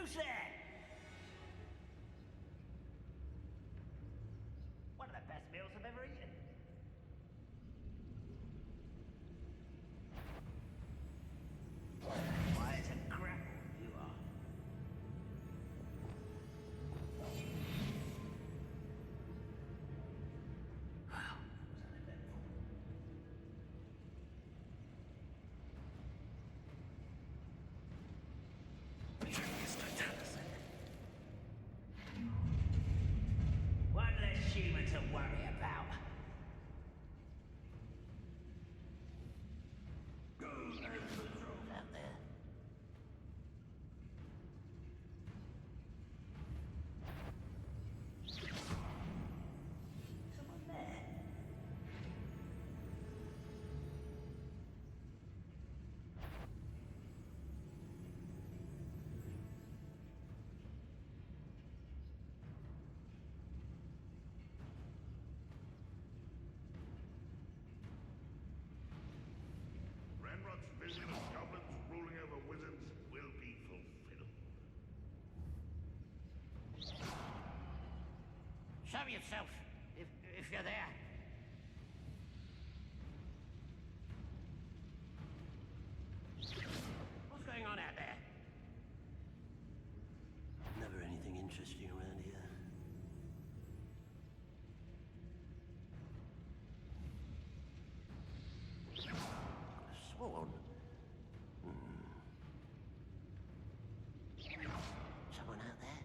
Who's there? One of the best meals I've ever eaten. Why, it's a grapple, you are. Wow, was uneventful. One less human to worry about. Out there. Someone there. Ranrock's vision of goblins ruling over wizards will be fulfilled. Show yourself, if you're there. What's going on out there? Never anything interesting around here. Sworn. Someone out there?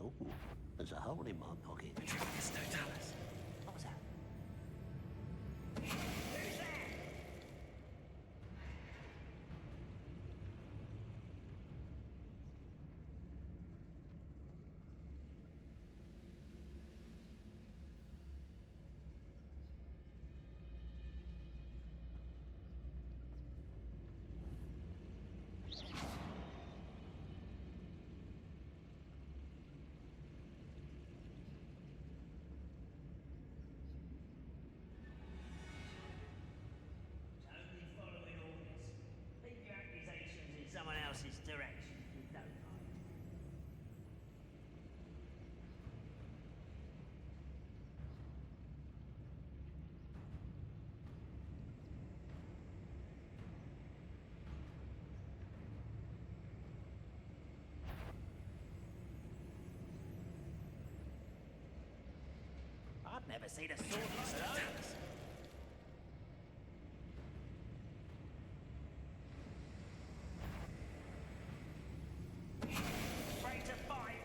Oh, there's a hole in my pocket. It's Totalis. What was that? Only following orders. Leave your accusations in someone else's direction. You don't mind. I've never seen a sword like that. Ready to fight.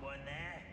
Someone there?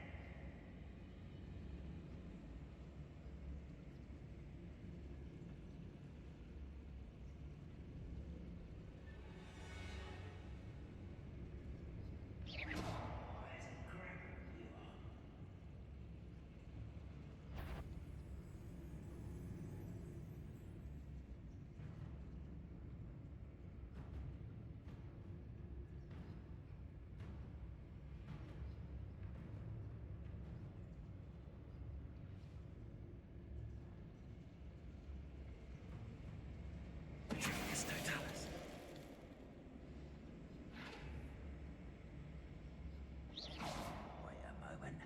It's Totalis. Wait a moment.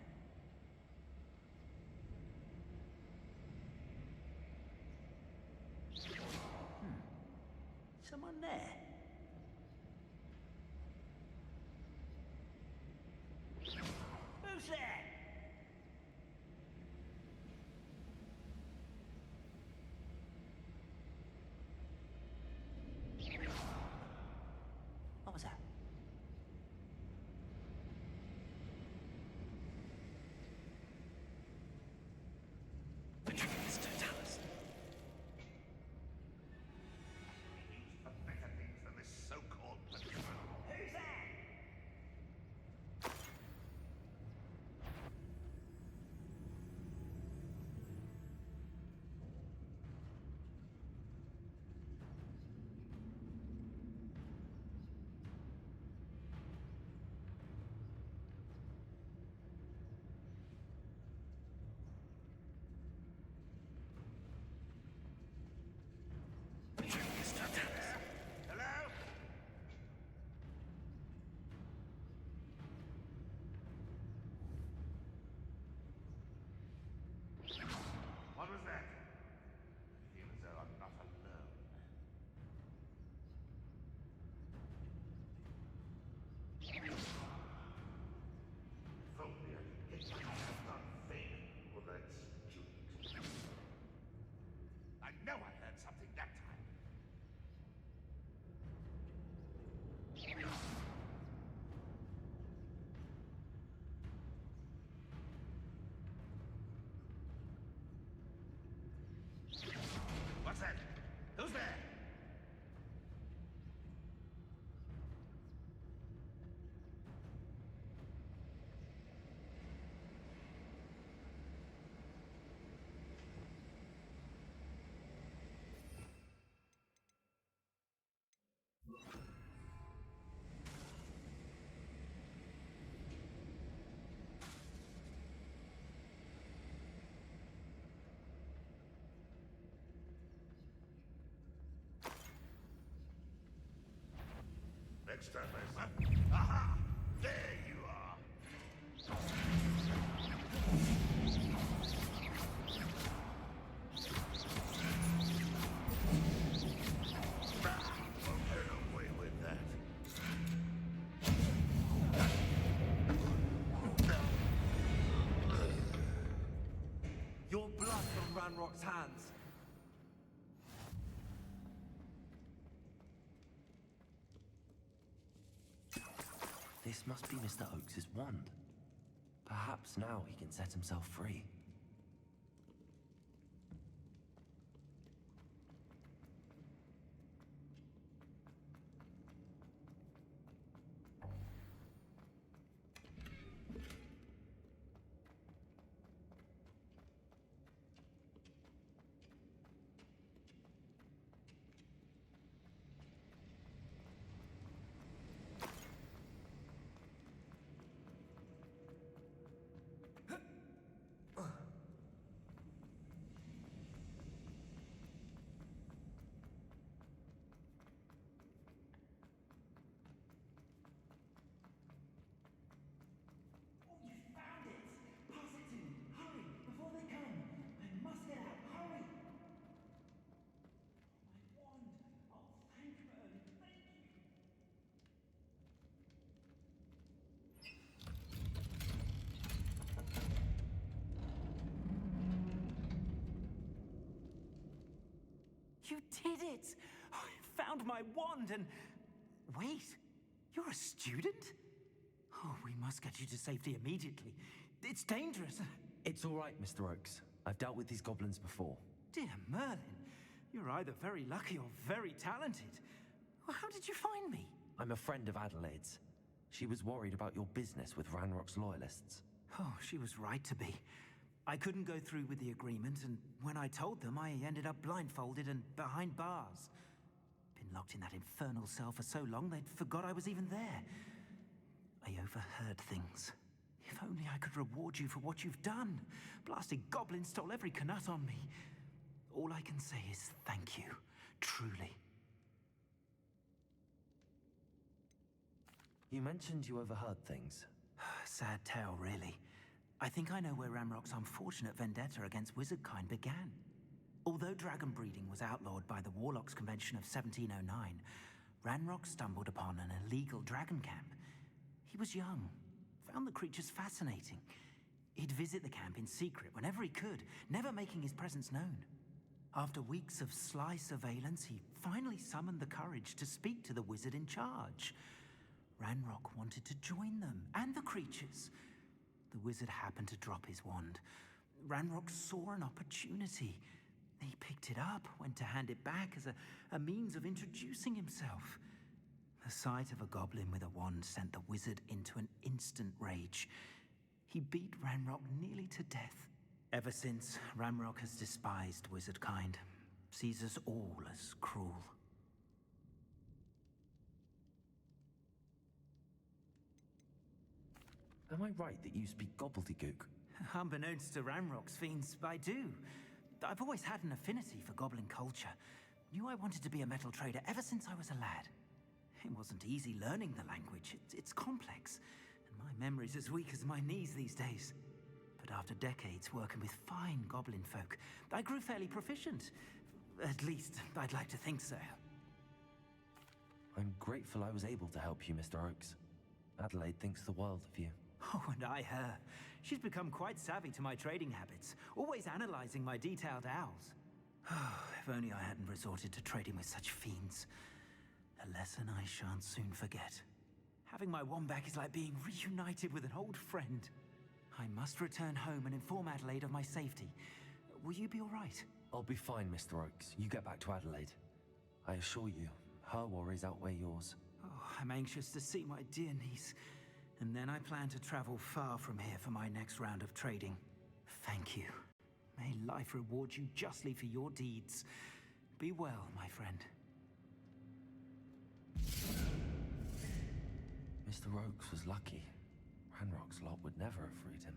Someone there? Who's there? What was that? It's Totalis. something that time. What's that? Who's there? Next time I see... Aha! There you are! Won't get away with that. Your blood from Ranrock's hands. This must be Mr. Oakes' wand. Perhaps now he can set himself free. You did it! I found my wand and... Wait, you're a student? Oh, we must get you to safety immediately. It's dangerous. It's all right, Mr. Oakes. I've dealt with these goblins before. Dear Merlin, you're either very lucky or very talented. Well, how did you find me? I'm a friend of Adelaide's. She was worried about your business with Ranrock's loyalists. Oh, she was right to be. I couldn't go through with the agreement, and when I told them, I ended up blindfolded and behind bars. Been locked in that infernal cell for so long, they'd forgot I was even there. I overheard things. If only I could reward you for what you've done. Blasted goblin stole every Knut on me. All I can say is thank you, truly. You mentioned you overheard things. Sad tale, really. I think I know where Ranrock's unfortunate vendetta against wizardkind began. Although dragon breeding was outlawed by the Warlocks Convention of 1709, Ranrock stumbled upon an illegal dragon camp. He was young, found the creatures fascinating. He'd visit the camp in secret whenever he could, never making his presence known. After weeks of sly surveillance, he finally summoned the courage to speak to the wizard in charge. Ranrock wanted to join them, and the creatures. The wizard happened to drop his wand. Ranrock saw an opportunity. He picked it up, went to hand it back as a means of introducing himself. The sight of a goblin with a wand sent the wizard into an instant rage. He beat Ranrock nearly to death. Ever since, Ranrock has despised wizardkind, sees us all as cruel. Am I right that you speak gobbledygook? Unbeknownst to Ranrock's fiends, I do. I've always had an affinity for goblin culture. Knew I wanted to be a metal trader ever since I was a lad. It wasn't easy learning the language. It's complex, and my memory's as weak as my knees these days. But after decades working with fine goblin folk, I grew fairly proficient. At least, I'd like to think so. I'm grateful I was able to help you, Mr. Oakes. Adelaide thinks the world of you. Oh, and I her. She's become quite savvy to my trading habits, always analyzing my detailed owls. If only I hadn't resorted to trading with such fiends. A lesson I shan't soon forget. Having my wand back is like being reunited with an old friend. I must return home and inform Adelaide of my safety. Will you be all right? I'll be fine, Mr. Oakes. You get back to Adelaide. I assure you, her worries outweigh yours. Oh, I'm anxious to see my dear niece. And then I plan to travel far from here for my next round of trading. Thank you. May life reward you justly for your deeds. Be well, my friend. Mr. Oakes was lucky. Ranrock's lot would never have freed him.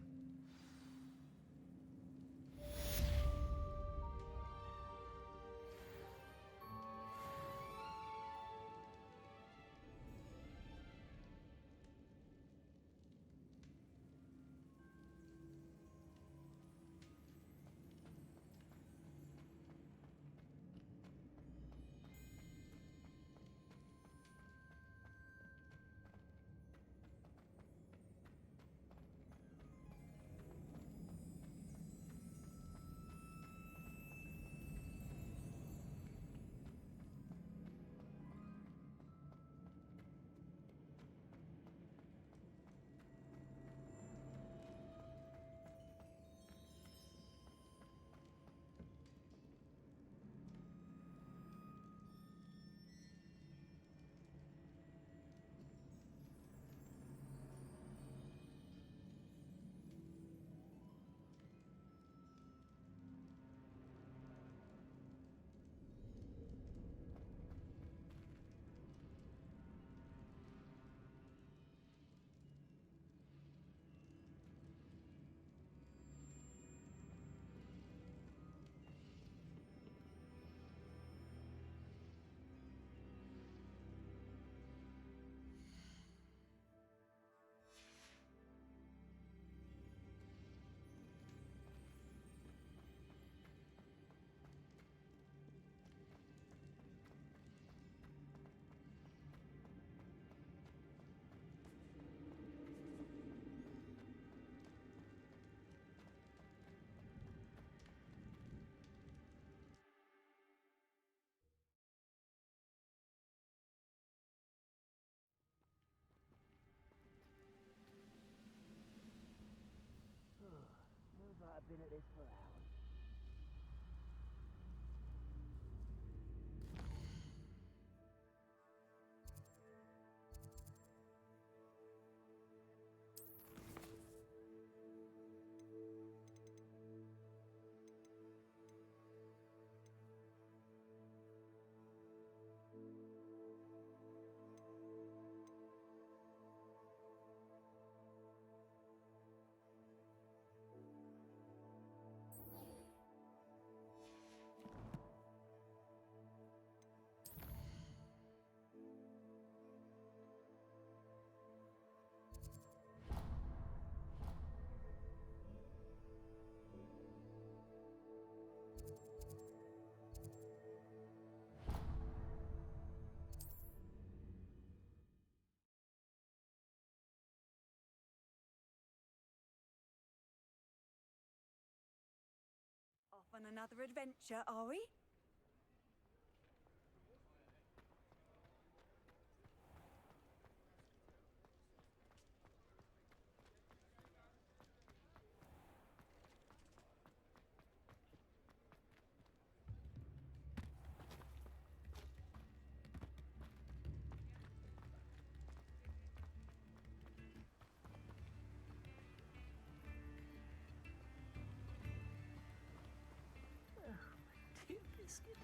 I've been at this for hours. Off on another adventure, are we? Dear Biscuit.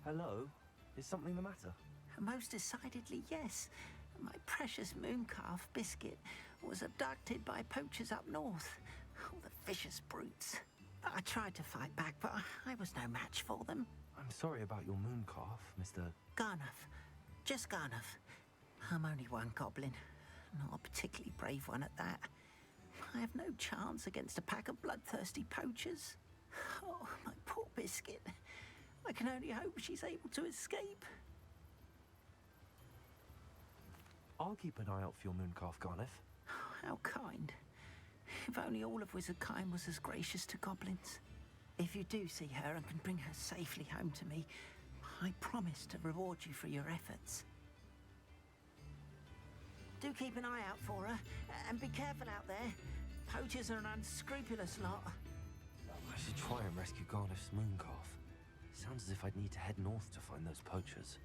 Hello? Is something the matter? Most decidedly, yes. My precious mooncalf, Biscuit, was abducted by poachers up north. Oh, the vicious brutes. I tried to fight back, but I was no match for them. I'm sorry about your moon calf, Mr. Garnuff. Just Garnuff. I'm only one goblin. Not a particularly brave one at that. I have no chance against a pack of bloodthirsty poachers. Oh, my poor Biscuit. I can only hope she's able to escape. I'll keep an eye out for your mooncalf, Garneth. How kind. If only all of Wizardkind was as gracious to goblins. If you do see her and can bring her safely home to me, I promise to reward you for your efforts. Do keep an eye out for her, and be careful out there. Poachers are an unscrupulous lot. I should try and rescue Garneth's mooncalf. Sounds as if I'd need to head north to find those poachers.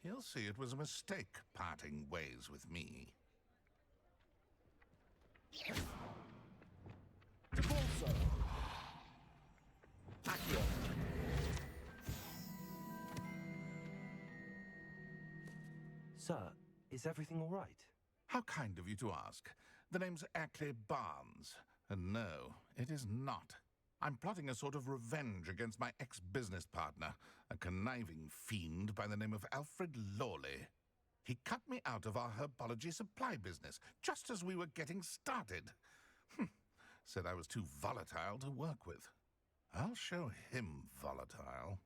He'll see it was a mistake parting ways with me. Sir, is everything all right? How kind of you to ask. The name's Ackley Barnes. And no, it is not. I'm plotting a sort of revenge against my ex-business partner, a conniving fiend by the name of Alfred Lawley. He cut me out of our herbology supply business, just as we were getting started. Said I was too volatile to work with. I'll show him volatile.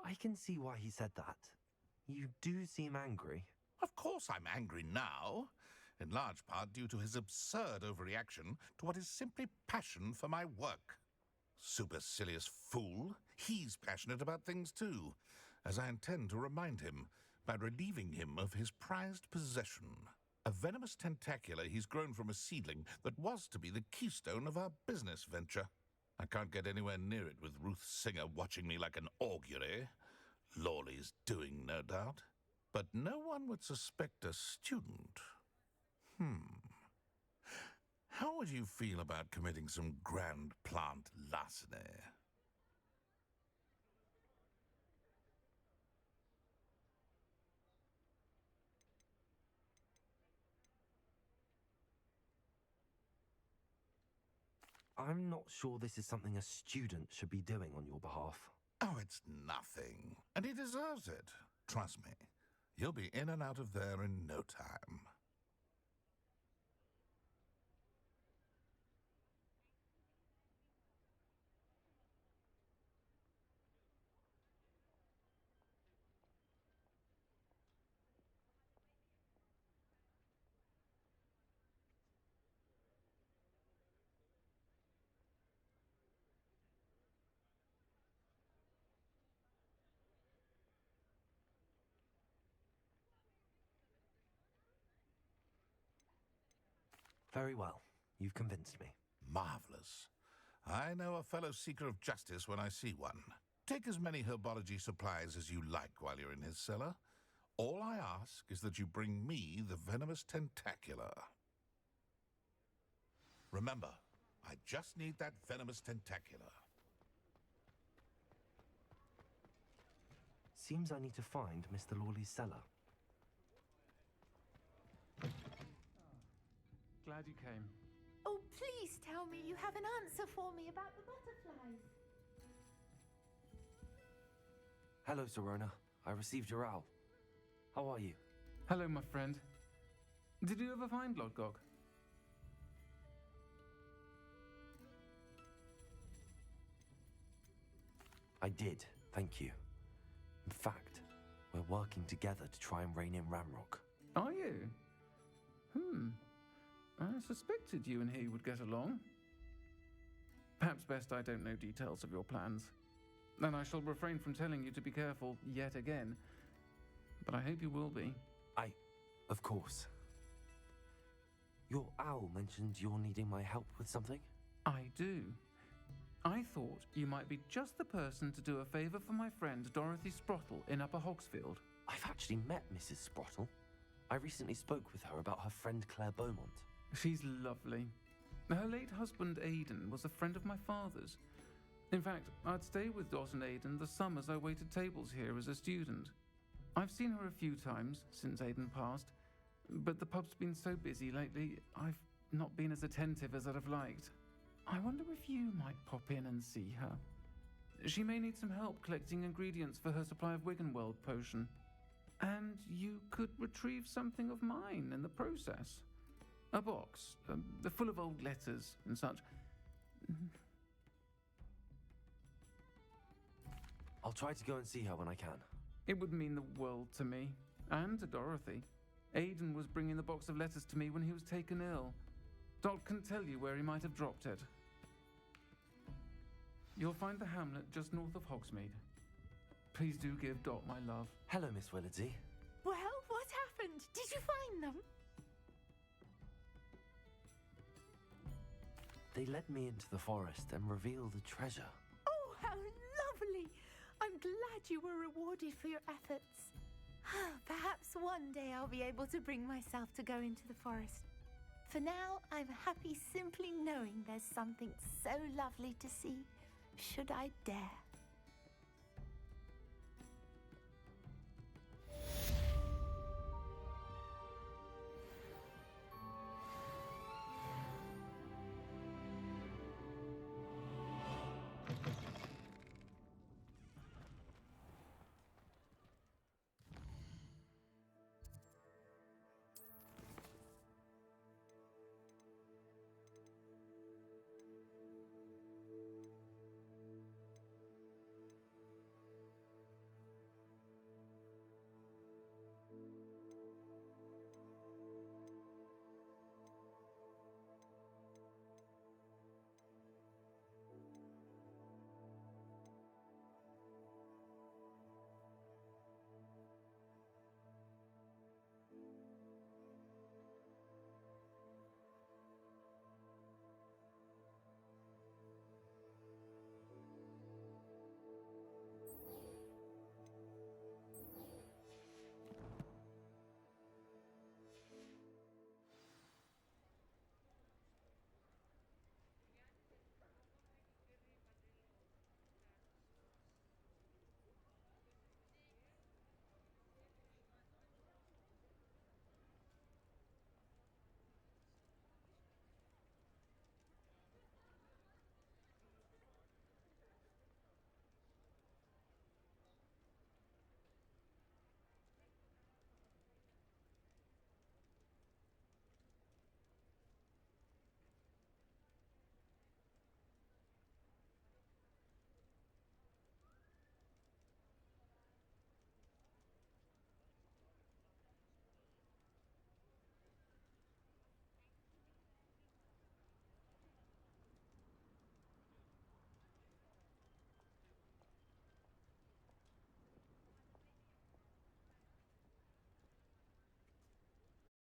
I can see why he said that. You do seem angry. Of course I'm angry now, in large part due to his absurd overreaction to what is simply passion for my work. Supercilious fool, he's passionate about things too, as I intend to remind him by relieving him of his prized possession. A venomous tentacula he's grown from a seedling that was to be the keystone of our business venture. I can't get anywhere near it with Ruth Singer watching me like an augury. Lawley's doing, no doubt. But no one would suspect a student. How would you feel about committing some grand plant larceny? I'm not sure this is something a student should be doing on your behalf. Oh, it's nothing. And he deserves it. Trust me. You'll be in and out of there in no time. Very well. You've convinced me. Marvelous. I know a fellow seeker of justice when I see one. Take as many herbology supplies as you like while you're in his cellar. All I ask is that you bring me the venomous tentacula. Remember, I just need that venomous tentacula. Seems I need to find Mr. Lawley's cellar. Glad you came. Oh, please tell me you have an answer for me about the butterflies. Hello, Sirona. I received your owl. How are you? Hello, my friend. Did you ever find Lodgok? I did, thank you. In fact, we're working together to try and rein in Ranrock. Are you? I suspected you and he would get along. Perhaps best I don't know details of your plans. And I shall refrain from telling you to be careful yet again. But I hope you will be. Of course. Your owl mentioned you're needing my help with something? I do. I thought you might be just the person to do a favour for my friend Dorothy Sprottle in Upper Hogsfield. I've actually met Mrs. Sprottle. I recently spoke with her about her friend Claire Beaumont. She's lovely. Her late husband Aidan was a friend of my father's. In fact, I'd stay with Dot and Aidan the summers I waited tables here as a student. I've seen her a few times since Aidan passed, but the pub's been so busy lately, I've not been as attentive as I'd have liked. I wonder if you might pop in and see her. She may need some help collecting ingredients for her supply of Wiggenweld potion. And you could retrieve something of mine in the process. A box, full of old letters and such. I'll try to go and see her when I can. It would mean the world to me, and to Dorothy. Aidan was bringing the box of letters to me when he was taken ill. Dot can tell you where he might have dropped it. You'll find the hamlet just north of Hogsmeade. Please do give Dot my love. Hello, Miss Willardsey. Well, what happened? Did you find them? They led me into the forest and revealed a treasure. Oh, how lovely! I'm glad you were rewarded for your efforts. Perhaps one day I'll be able to bring myself to go into the forest. For now, I'm happy simply knowing there's something so lovely to see, should I dare.